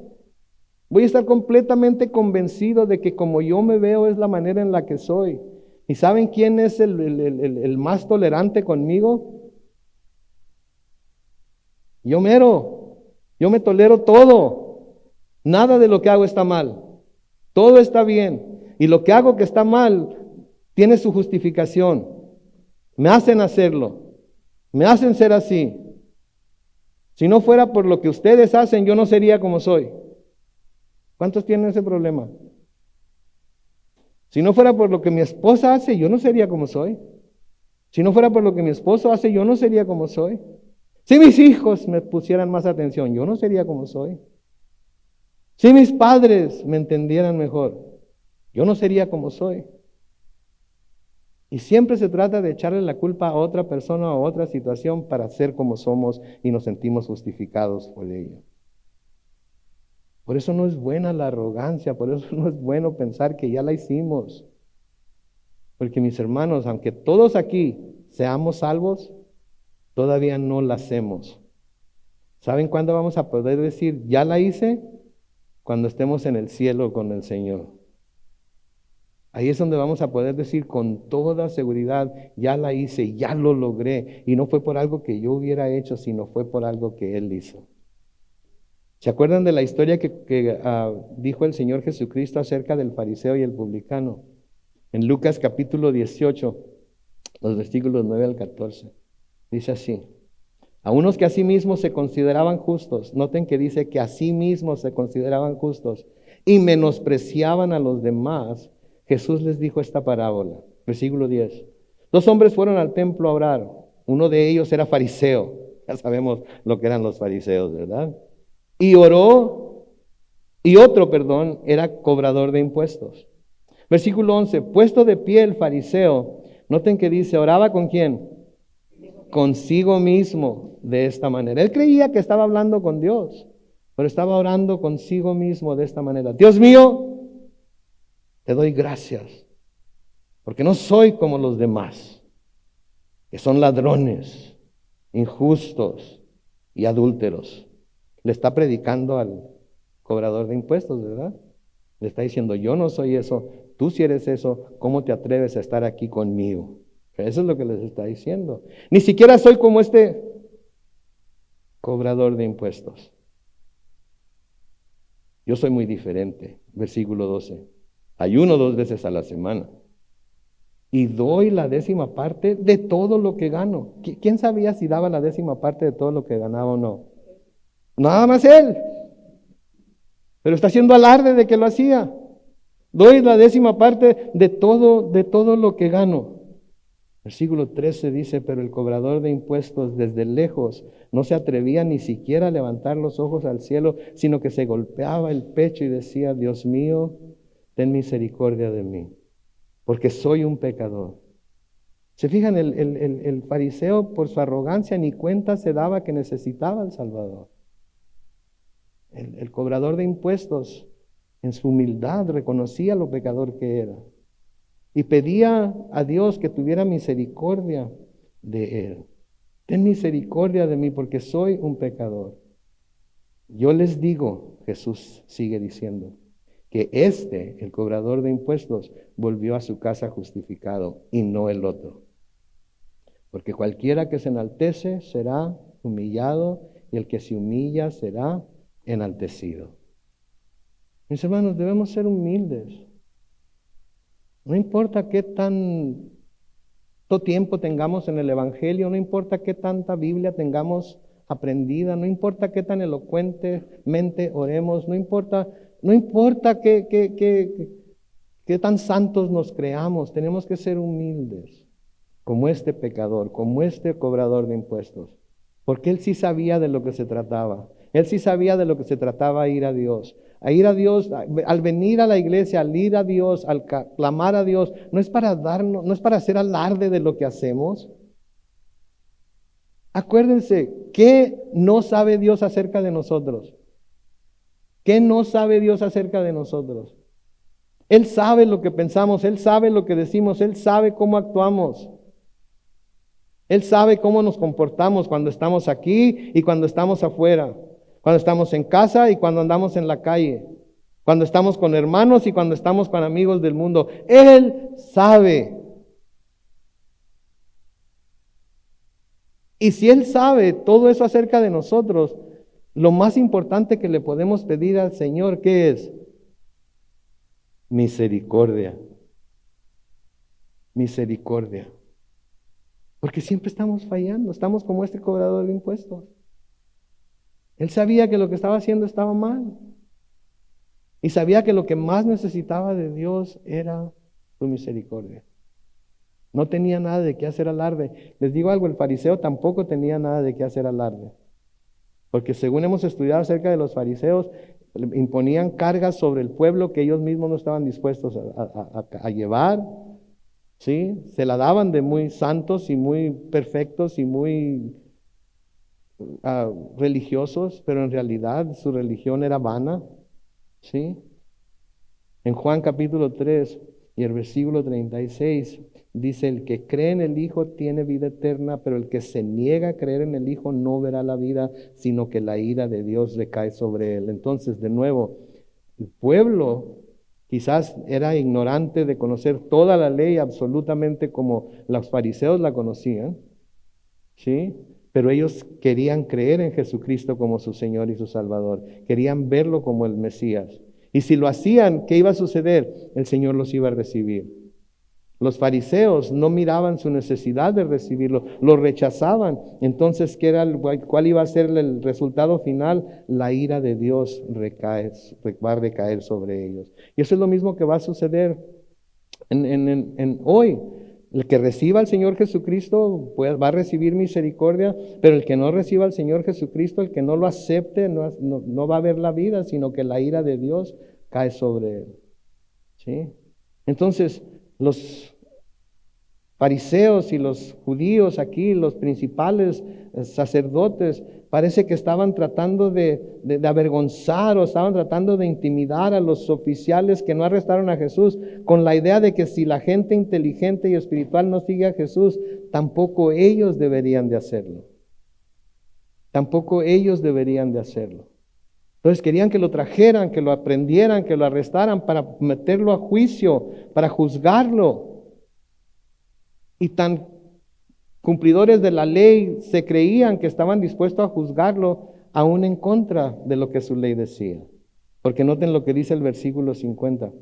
Voy a estar completamente convencido de que como yo me veo es la manera en la que soy. ¿Y saben quién es el más tolerante conmigo? Yo mero. Yo me tolero todo. Nada de lo que hago está mal. Todo está bien. Y lo que hago que está mal tiene su justificación. Me hacen hacerlo. Me hacen ser así. Si no fuera por lo que ustedes hacen, yo no sería como soy. ¿Cuántos tienen ese problema? Si no fuera por lo que mi esposa hace, yo no sería como soy. Si no fuera por lo que mi esposo hace, yo no sería como soy. Si mis hijos me pusieran más atención, yo no sería como soy. Si mis padres me entendieran mejor, yo no sería como soy. Y siempre se trata de echarle la culpa a otra persona o a otra situación para ser como somos y nos sentimos justificados por ello. Por eso no es buena la arrogancia, por eso no es bueno pensar que ya la hicimos. Porque mis hermanos, aunque todos aquí seamos salvos, todavía no la hacemos. ¿Saben cuándo vamos a poder decir, ya la hice? Cuando estemos en el cielo con el Señor. Ahí es donde vamos a poder decir con toda seguridad, ya la hice, ya lo logré. Y no fue por algo que yo hubiera hecho, sino fue por algo que Él hizo. ¿Se acuerdan de la historia que dijo el Señor Jesucristo acerca del fariseo y el publicano? En Lucas capítulo 18, los versículos 9 al 14. Dice así: a unos que a sí mismos se consideraban justos, noten que dice que a sí mismos se consideraban justos y menospreciaban a los demás, Jesús les dijo esta parábola. Versículo 10. Dos hombres fueron al templo a orar. Uno de ellos era fariseo. Ya sabemos lo que eran los fariseos, ¿verdad? Y oró, y otro, era cobrador de impuestos. Versículo 11. Puesto de pie el fariseo, noten que dice, oraba ¿con quién? Consigo mismo de esta manera. Él creía que estaba hablando con Dios, pero estaba orando consigo mismo de esta manera. Dios mío, te doy gracias, porque no soy como los demás, que son ladrones, injustos y adúlteros. Le está predicando al cobrador de impuestos, ¿verdad? Le está diciendo, yo no soy eso, tú si eres eso, ¿cómo te atreves a estar aquí conmigo? Eso es lo que les está diciendo. Ni siquiera soy como este cobrador de impuestos. Yo soy muy diferente. Versículo 12. Ayuno 2 veces a la semana. Y doy la 10ª parte de todo lo que gano. ¿Quién sabía si daba la 10ª parte de todo lo que ganaba o no? Nada más él. Pero está haciendo alarde de que lo hacía. Doy la 10ª parte de todo lo que gano. Versículo 13 dice, pero el cobrador de impuestos desde lejos no se atrevía ni siquiera a levantar los ojos al cielo, sino que se golpeaba el pecho y decía, Dios mío, ten misericordia de mí, porque soy un pecador. Se fijan, el fariseo por su arrogancia ni cuenta se daba que necesitaba al Salvador. El cobrador de impuestos en su humildad reconocía lo pecador que era. Y pedía a Dios que tuviera misericordia de él. Ten misericordia de mí porque soy un pecador. Yo les digo, Jesús sigue diciendo, que el cobrador de impuestos, volvió a su casa justificado y no el otro. Porque cualquiera que se enaltece será humillado y el que se humilla será enaltecido. Mis hermanos, debemos ser humildes. No importa qué tanto tiempo tengamos en el Evangelio, no importa qué tanta Biblia tengamos aprendida, no importa qué tan elocuentemente oremos, no importa qué tan santos nos creamos, tenemos que ser humildes, como este pecador, como este cobrador de impuestos, porque él sí sabía de lo que se trataba, él sí sabía de lo que se trataba ir a Dios. A ir a Dios, al venir a la iglesia, al ir a Dios, al clamar a Dios, no es para hacer alarde de lo que hacemos. Acuérdense, ¿qué no sabe Dios acerca de nosotros? ¿Qué no sabe Dios acerca de nosotros? Él sabe lo que pensamos, Él sabe lo que decimos, Él sabe cómo actuamos. Él sabe cómo nos comportamos cuando estamos aquí y cuando estamos afuera. Cuando estamos en casa y cuando andamos en la calle. Cuando estamos con hermanos y cuando estamos con amigos del mundo. Él sabe. Y si Él sabe todo eso acerca de nosotros, lo más importante que le podemos pedir al Señor, ¿qué es? Misericordia. Misericordia. Porque siempre estamos fallando, estamos como este cobrador de impuestos. Él sabía que lo que estaba haciendo estaba mal. Y sabía que lo que más necesitaba de Dios era su misericordia. No tenía nada de qué hacer alarde. Les digo algo, el fariseo tampoco tenía nada de qué hacer alarde. Porque según hemos estudiado acerca de los fariseos, imponían cargas sobre el pueblo que ellos mismos no estaban dispuestos a llevar, ¿sí? Se la daban de muy santos y muy perfectos y muy religiosos, pero en realidad su religión era vana, ¿sí? En Juan capítulo 3 y el versículo 36 dice, el que cree en el Hijo tiene vida eterna, pero el que se niega a creer en el Hijo no verá la vida, sino que la ira de Dios recae sobre él. Entonces, de nuevo, el pueblo quizás era ignorante de conocer toda la ley absolutamente como los fariseos la conocían, ¿sí? Pero ellos querían creer en Jesucristo como su Señor y su Salvador. Querían verlo como el Mesías. Y si lo hacían, ¿qué iba a suceder? El Señor los iba a recibir. Los fariseos no miraban su necesidad de recibirlo, lo rechazaban. Entonces, ¿cuál iba a ser el resultado final? La ira de Dios va a recaer sobre ellos. Y eso es lo mismo que va a suceder en hoy. El que reciba al Señor Jesucristo pues, va a recibir misericordia, pero el que no reciba al Señor Jesucristo, el que no lo acepte, no va a ver la vida, sino que la ira de Dios cae sobre él. ¿Sí? Entonces, los fariseos y los judíos aquí, los principales sacerdotes, parece que estaban tratando de avergonzar o estaban tratando de intimidar a los oficiales que no arrestaron a Jesús, con la idea de que si la gente inteligente y espiritual no sigue a Jesús, tampoco ellos deberían de hacerlo. Tampoco ellos deberían de hacerlo. Entonces querían que lo trajeran, que lo aprendieran, que lo arrestaran para meterlo a juicio, para juzgarlo. Y tan cumplidores de la ley se creían que estaban dispuestos a juzgarlo aún en contra de lo que su ley decía. Porque noten lo que dice el versículo 50.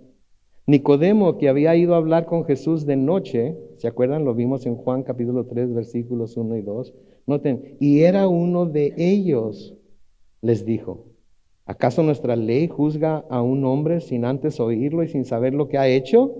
Nicodemo, que había ido a hablar con Jesús de noche, ¿se acuerdan? Lo vimos en Juan capítulo 3, versículos 1 y 2. Noten, y era uno de ellos, les dijo, ¿acaso nuestra ley juzga a un hombre sin antes oírlo y sin saber lo que ha hecho?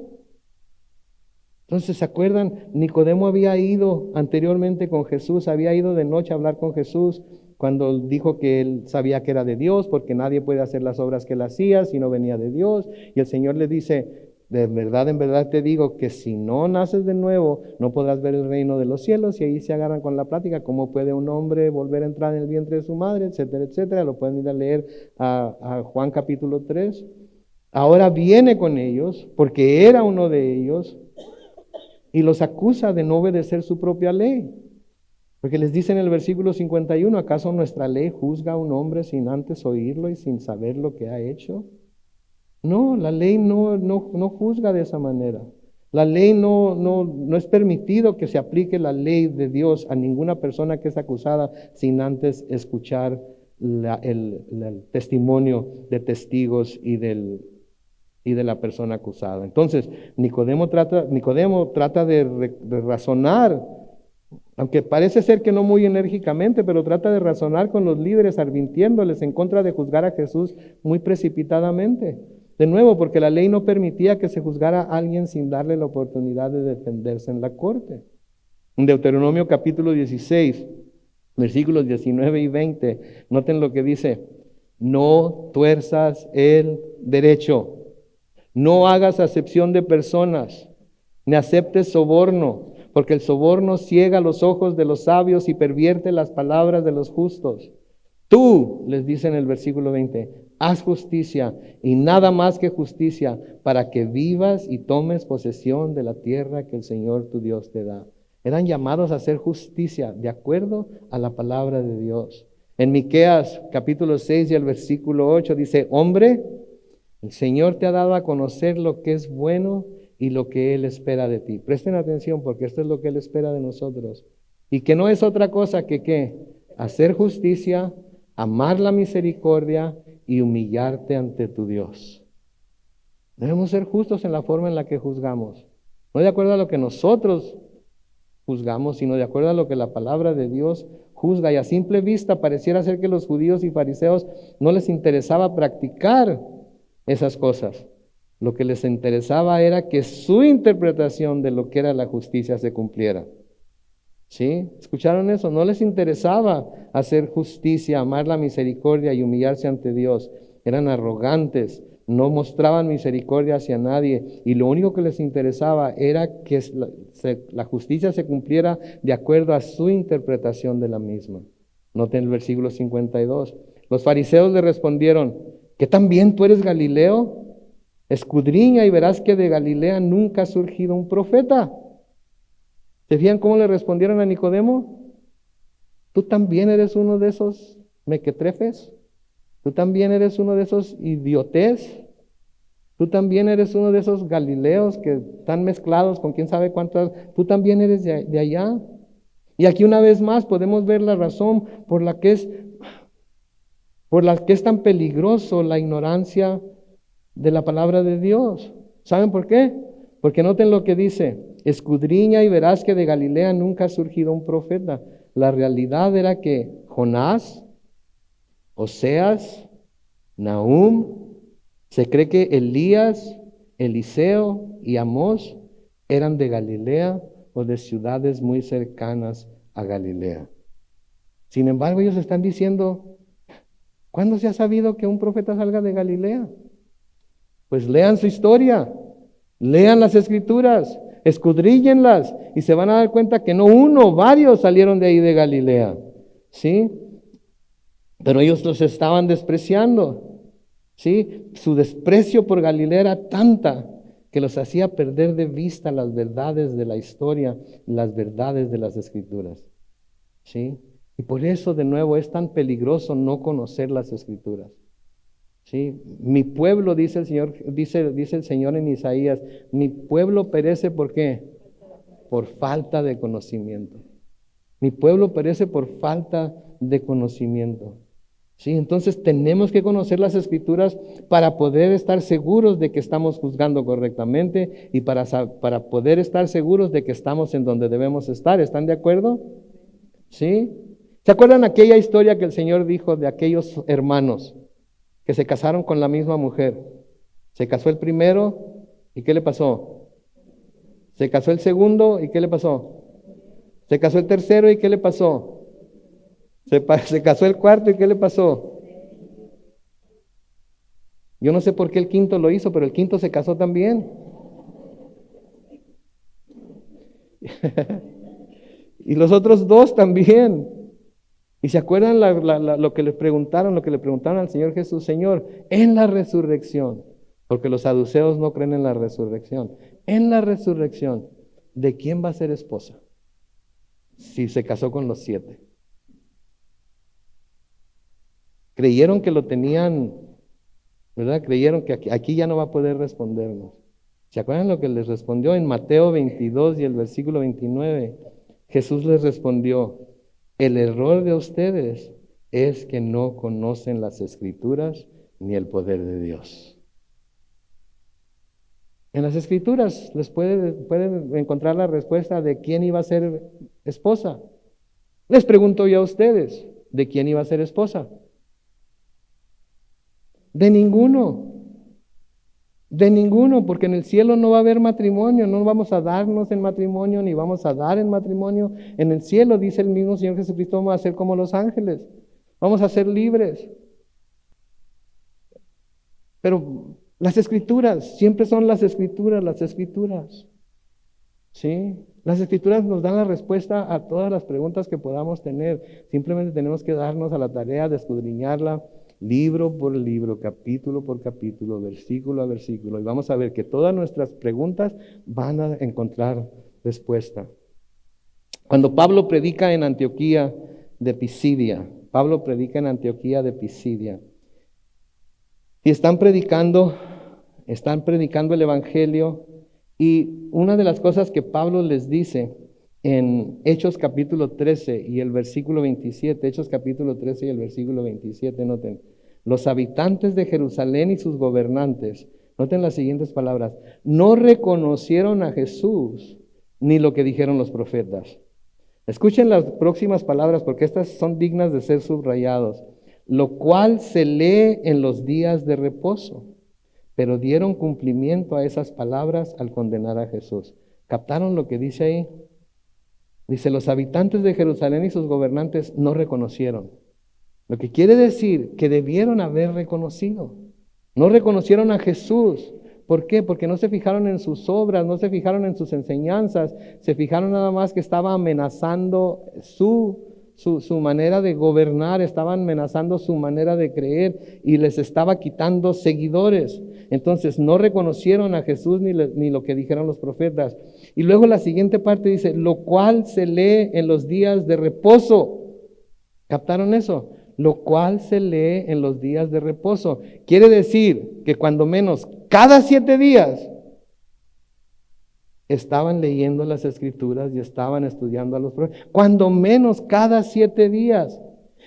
Entonces, ¿se acuerdan? Nicodemo había ido anteriormente con Jesús, había ido de noche a hablar con Jesús cuando dijo que él sabía que era de Dios, porque nadie puede hacer las obras que él hacía si no venía de Dios. Y el Señor le dice, en verdad te digo que si no naces de nuevo, no podrás ver el reino de los cielos. Y ahí se agarran con la plática, ¿cómo puede un hombre volver a entrar en el vientre de su madre? Etcétera, etcétera. Lo pueden ir a leer a Juan capítulo 3. Ahora viene con ellos, porque era uno de ellos, y los acusa de no obedecer su propia ley. Porque les dice en el versículo 51, ¿acaso nuestra ley juzga a un hombre sin antes oírlo y sin saber lo que ha hecho? No, la ley no juzga de esa manera. La ley no es permitido que se aplique la ley de Dios a ninguna persona que es acusada sin antes escuchar el testimonio de testigos y de la persona acusada. Entonces, Nicodemo trata de razonar, aunque parece ser que no muy enérgicamente, pero trata de razonar con los líderes, advirtiéndoles en contra de juzgar a Jesús muy precipitadamente. De nuevo, porque la ley no permitía que se juzgara a alguien sin darle la oportunidad de defenderse en la corte. En Deuteronomio capítulo 16, versículos 19 y 20, noten lo que dice: no tuerzas el derecho. No hagas acepción de personas, ni aceptes soborno, porque el soborno ciega los ojos de los sabios y pervierte las palabras de los justos. Tú, les dice en el versículo 20, haz justicia y nada más que justicia, para que vivas y tomes posesión de la tierra que el Señor tu Dios te da. Eran llamados a hacer justicia de acuerdo a la palabra de Dios. En Miqueas capítulo 6 y el versículo 8 dice: hombre, el Señor te ha dado a conocer lo que es bueno y lo que Él espera de ti. Presten atención, porque esto es lo que Él espera de nosotros. Y que no es otra cosa que ¿qué? Hacer justicia, amar la misericordia y humillarte ante tu Dios. Debemos ser justos en la forma en la que juzgamos. No de acuerdo a lo que nosotros juzgamos, sino de acuerdo a lo que la palabra de Dios juzga. Y a simple vista pareciera ser que los judíos y fariseos no les interesaba practicar esas cosas. Lo que les interesaba era que su interpretación de lo que era la justicia se cumpliera. ¿Sí? ¿Escucharon eso? No les interesaba hacer justicia, amar la misericordia y humillarse ante Dios. eran arrogantes, no mostraban misericordia hacia nadie y lo único que les interesaba era que la justicia se cumpliera de acuerdo a su interpretación de la misma. Noten el versículo 52. Los fariseos le respondieron, ¿qué también tú eres Galileo? Escudriña y verás que de Galilea nunca ha surgido un profeta. ¿Se fijan cómo le respondieron a Nicodemo? ¿Tú también eres uno de esos mequetrefes? ¿Tú también eres uno de esos idiotes? ¿Tú también eres uno de esos galileos que están mezclados con quién sabe cuántas? ¿Tú también eres de allá? Y aquí una vez más podemos ver la razón por la que es tan peligroso la ignorancia de la palabra de Dios. ¿Saben por qué? Porque noten lo que dice, escudriña y verás que de Galilea nunca ha surgido un profeta. La realidad era que Jonás, Oseas, Nahum, se cree que Elías, Eliseo y Amós eran de Galilea o de ciudades muy cercanas a Galilea. Sin embargo, ellos están diciendo, ¿cuándo se ha sabido que un profeta salga de Galilea? Pues lean su historia, lean las escrituras, escudríllenlas y se van a dar cuenta que no uno, varios salieron de ahí de Galilea, ¿sí? Pero ellos los estaban despreciando, ¿sí? Su desprecio por Galilea era tanta que los hacía perder de vista las verdades de la historia, las verdades de las escrituras, ¿sí? Y por eso de nuevo es tan peligroso no conocer las escrituras. Sí, mi pueblo, dice el Señor, dice el Señor en Isaías, mi pueblo perece ¿por qué? Por falta de conocimiento. Mi pueblo perece por falta de conocimiento. Sí, entonces tenemos que conocer las escrituras para poder estar seguros de que estamos juzgando correctamente y para poder estar seguros de que estamos en donde debemos estar. ¿Están de acuerdo? ¿Sí? ¿Se acuerdan aquella historia que el Señor dijo de aquellos hermanos que se casaron con la misma mujer? Se casó el primero, ¿y qué le pasó? Se casó el segundo, ¿y qué le pasó? Se casó el tercero, ¿y qué le pasó? Se casó el cuarto, ¿y qué le pasó? Yo no sé por qué el quinto lo hizo, pero el quinto se casó también. Y los otros dos también. ¿Y se acuerdan lo que le preguntaron al Señor Jesús? Señor, en la resurrección, porque los saduceos no creen en la resurrección, en la resurrección, ¿de quién va a ser esposa? Si se casó con los 7. Creyeron que lo tenían, ¿verdad? Creyeron que aquí ya no va a poder respondernos. ¿Se acuerdan lo que les respondió en Mateo 22 y el versículo 29? Jesús les respondió, el error de ustedes es que no conocen las escrituras ni el poder de Dios. En las escrituras les pueden encontrar la respuesta de quién iba a ser esposa. Les pregunto yo a ustedes, ¿de quién iba a ser esposa? De ninguno. De ninguno, porque en el cielo no va a haber matrimonio, no vamos a darnos en matrimonio, ni vamos a dar en matrimonio. En el cielo, dice el mismo Señor Jesucristo, vamos a ser como los ángeles, vamos a ser libres. Pero las escrituras, siempre son las escrituras. ¿Sí? Las escrituras nos dan la respuesta a todas las preguntas que podamos tener. Simplemente tenemos que darnos a la tarea de escudriñarla libro por libro, capítulo por capítulo, versículo a versículo. Y vamos a ver que todas nuestras preguntas van a encontrar respuesta. Cuando Pablo predica en Antioquía de Pisidia, y están predicando el Evangelio, y una de las cosas que Pablo les dice en Hechos capítulo 13 y el versículo 27, Hechos capítulo 13 y el versículo 27, noten, los habitantes de Jerusalén y sus gobernantes, noten las siguientes palabras, no reconocieron a Jesús ni lo que dijeron los profetas. Escuchen las próximas palabras porque estas son dignas de ser subrayados, lo cual se lee en los días de reposo, pero dieron cumplimiento a esas palabras al condenar a Jesús. ¿Captaron lo que dice ahí? Dice, los habitantes de Jerusalén y sus gobernantes no reconocieron. Lo que quiere decir que debieron haber reconocido. No reconocieron a Jesús. ¿Por qué? Porque no se fijaron en sus obras, no se fijaron en sus enseñanzas, se fijaron nada más que estaba amenazando su manera de gobernar, estaba amenazando su manera de creer y les estaba quitando seguidores. Entonces no reconocieron a Jesús ni lo que dijeron los profetas. Y luego la siguiente parte dice, lo cual se lee en los días de reposo. ¿Captaron eso? Lo cual se lee en los días de reposo. Quiere decir que cuando menos cada 7 días estaban leyendo las escrituras y estaban estudiando a los profetas. Cuando menos cada 7 días.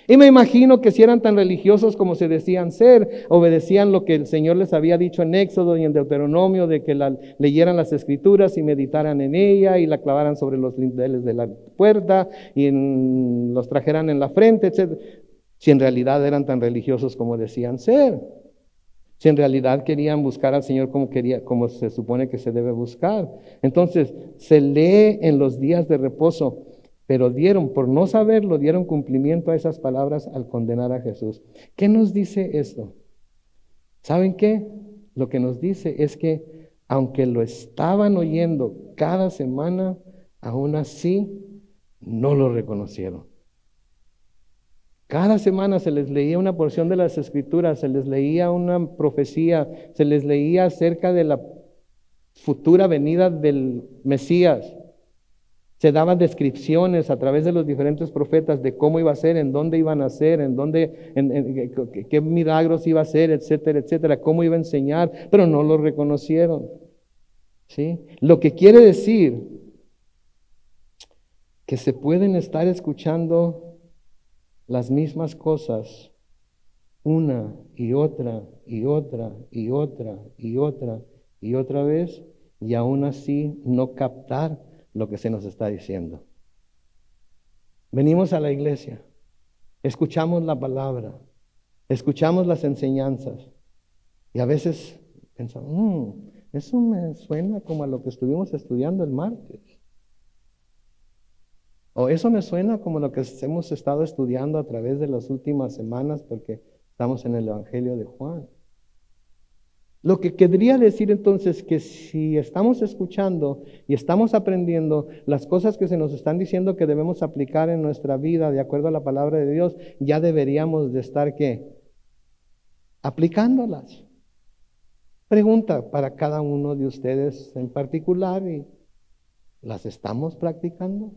Y me imagino que si eran tan religiosos como se decían ser, obedecían lo que el Señor les había dicho en Éxodo y en Deuteronomio, de que leyeran las escrituras y meditaran en ella y la clavaran sobre los lindeles de la puerta y los trajeran en la frente, etc. Si en realidad eran tan religiosos como decían ser. Si en realidad querían buscar al Señor como se supone que se debe buscar. Entonces, se lee en los días de reposo, pero por no saberlo, dieron cumplimiento a esas palabras al condenar a Jesús. ¿Qué nos dice esto? ¿Saben qué? Lo que nos dice es que, aunque lo estaban oyendo cada semana, aún así no lo reconocieron. Cada semana se les leía una porción de las Escrituras, se les leía una profecía, se les leía acerca de la futura venida del Mesías. Se daban descripciones a través de los diferentes profetas de cómo iba a ser, en dónde iban a ser, qué milagros iba a hacer, etcétera, etcétera, cómo iba a enseñar, pero no lo reconocieron. ¿Sí? Lo que quiere decir que se pueden estar escuchando las mismas cosas una y otra y otra y otra y otra y otra vez, y aún así no captar lo que se nos está diciendo. Venimos a la iglesia, escuchamos la palabra, escuchamos las enseñanzas y a veces pensamos, eso me suena como a lo que estuvimos estudiando el martes. O eso me suena como lo que hemos estado estudiando a través de las últimas semanas porque estamos en el Evangelio de Juan. Lo que querría decir entonces que si estamos escuchando y estamos aprendiendo las cosas que se nos están diciendo que debemos aplicar en nuestra vida de acuerdo a la palabra de Dios, ya deberíamos de estar ¿qué? Aplicándolas. Pregunta para cada uno de ustedes en particular, ¿y las estamos practicando?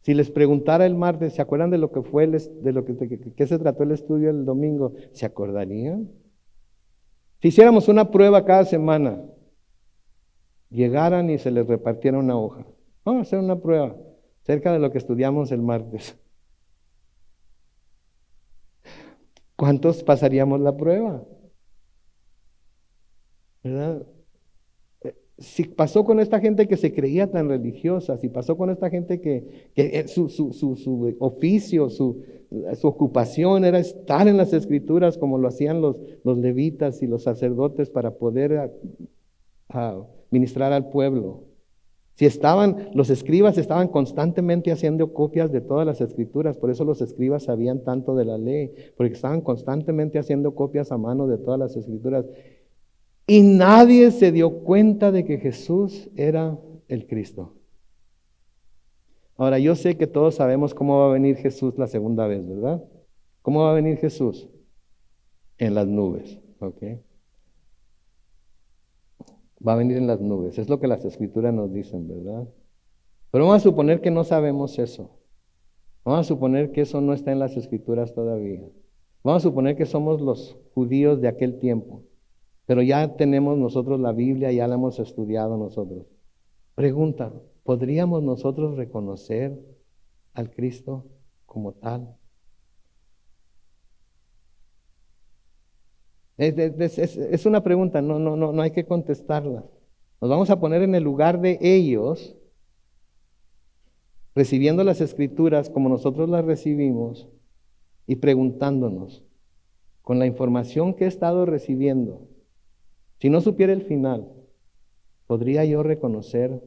Si les preguntara el martes, ¿se acuerdan de lo que fue, qué se trató el estudio el domingo? ¿Se acordarían? Si hiciéramos una prueba cada semana, llegaran y se les repartiera una hoja. Vamos a hacer una prueba acerca de lo que estudiamos el martes. ¿Cuántos pasaríamos la prueba? ¿Verdad? Si pasó con esta gente que se creía tan religiosa, si pasó con esta gente que su oficio, su ocupación era estar en las escrituras como lo hacían los levitas y los sacerdotes para poder ministrar al pueblo. Si los escribas estaban constantemente haciendo copias de todas las escrituras, por eso los escribas sabían tanto de la ley, porque estaban constantemente haciendo copias a mano de todas las escrituras. Y nadie se dio cuenta de que Jesús era el Cristo. Ahora, yo sé que todos sabemos cómo va a venir Jesús la segunda vez, ¿verdad? ¿Cómo va a venir Jesús? En las nubes, ¿ok? Va a venir en las nubes, es lo que las escrituras nos dicen, ¿verdad? Pero vamos a suponer que no sabemos eso. Vamos a suponer que eso no está en las escrituras todavía. Vamos a suponer que somos los judíos de aquel tiempo. Pero ya tenemos nosotros la Biblia, ya la hemos estudiado nosotros. Pregunta, ¿podríamos nosotros reconocer al Cristo como tal? Es una pregunta, no hay que contestarla. Nos vamos a poner en el lugar de ellos, recibiendo las escrituras como nosotros las recibimos y preguntándonos, con la información que he estado recibiendo, si no supiera el final, ¿podría yo reconocer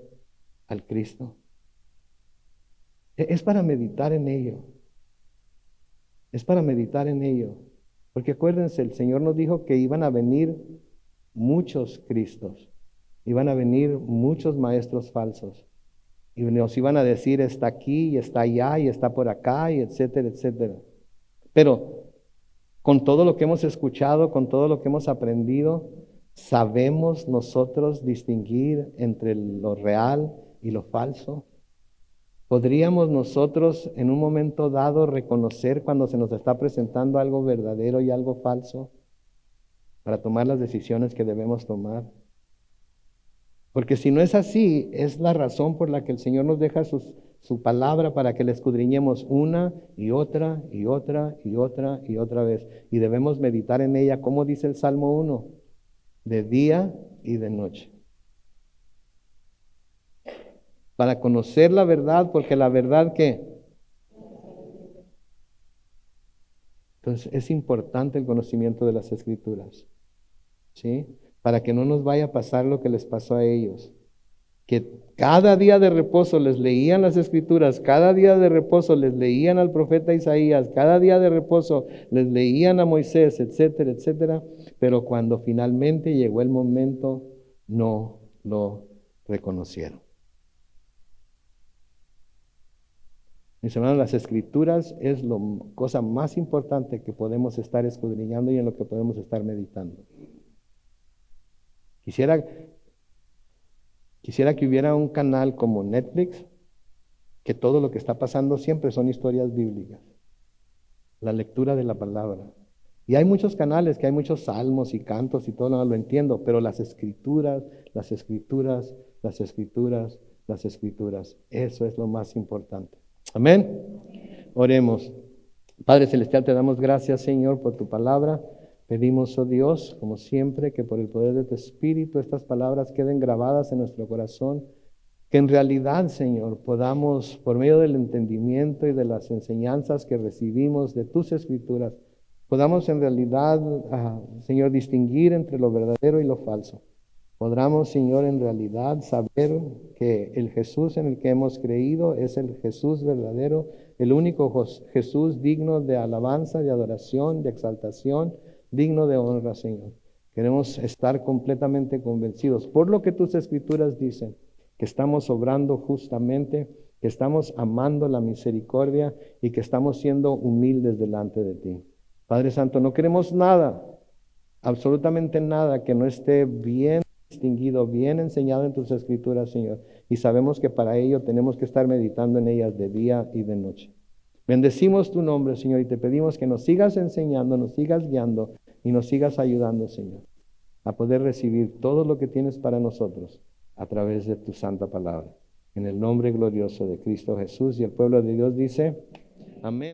al Cristo? Es para meditar en ello. Es para meditar en ello. Porque acuérdense, el Señor nos dijo que iban a venir muchos Cristos, iban a venir muchos maestros falsos. Y nos iban a decir, está aquí, y está allá, y está por acá, y etcétera, etcétera. Pero con todo lo que hemos escuchado, con todo lo que hemos aprendido, ¿sabemos nosotros distinguir entre lo real y lo falso? ¿Podríamos nosotros en un momento dado reconocer cuando se nos está presentando algo verdadero y algo falso para tomar las decisiones que debemos tomar? Porque si no es así, es la razón por la que el Señor nos deja su palabra para que la escudriñemos una y otra y otra y otra y otra vez. Y debemos meditar en ella, como dice el Salmo 1, de día y de noche. Para conocer la verdad, porque la verdad ¿qué? Entonces es importante el conocimiento de las Escrituras, ¿sí? Para que no nos vaya a pasar lo que les pasó a ellos. Que cada día de reposo les leían las Escrituras, cada día de reposo les leían al profeta Isaías, cada día de reposo les leían a Moisés, etcétera, etcétera, pero cuando finalmente llegó el momento, no lo reconocieron. Mis hermanos, las Escrituras es la cosa más importante que podemos estar escudriñando y en lo que podemos estar meditando. Quisiera que hubiera un canal como Netflix, que todo lo que está pasando siempre son historias bíblicas, la lectura de la palabra. Y hay muchos canales, que hay muchos salmos y cantos y todo, no lo entiendo, pero las escrituras, las escrituras, las escrituras, las escrituras, eso es lo más importante. Amén. Oremos. Padre Celestial, te damos gracias, Señor, por tu palabra. Pedimos, oh Dios, como siempre, que por el poder de tu Espíritu estas palabras queden grabadas en nuestro corazón, que en realidad, Señor, podamos, por medio del entendimiento y de las enseñanzas que recibimos de tus Escrituras, podamos en realidad, Señor, distinguir entre lo verdadero y lo falso. Podamos, Señor, en realidad saber que el Jesús en el que hemos creído es el Jesús verdadero, el único Jesús digno de alabanza, de adoración, de exaltación, digno de honra, Señor. Queremos estar completamente convencidos por lo que tus Escrituras dicen, que estamos obrando justamente, que estamos amando la misericordia y que estamos siendo humildes delante de ti. Padre Santo, no queremos nada, absolutamente nada que no esté bien distinguido, bien enseñado en tus Escrituras, Señor. Y sabemos que para ello tenemos que estar meditando en ellas de día y de noche. Bendecimos tu nombre, Señor, y te pedimos que nos sigas enseñando, nos sigas guiando y nos sigas ayudando, Señor, a poder recibir todo lo que tienes para nosotros a través de tu santa palabra. En el nombre glorioso de Cristo Jesús, y el pueblo de Dios dice, amén.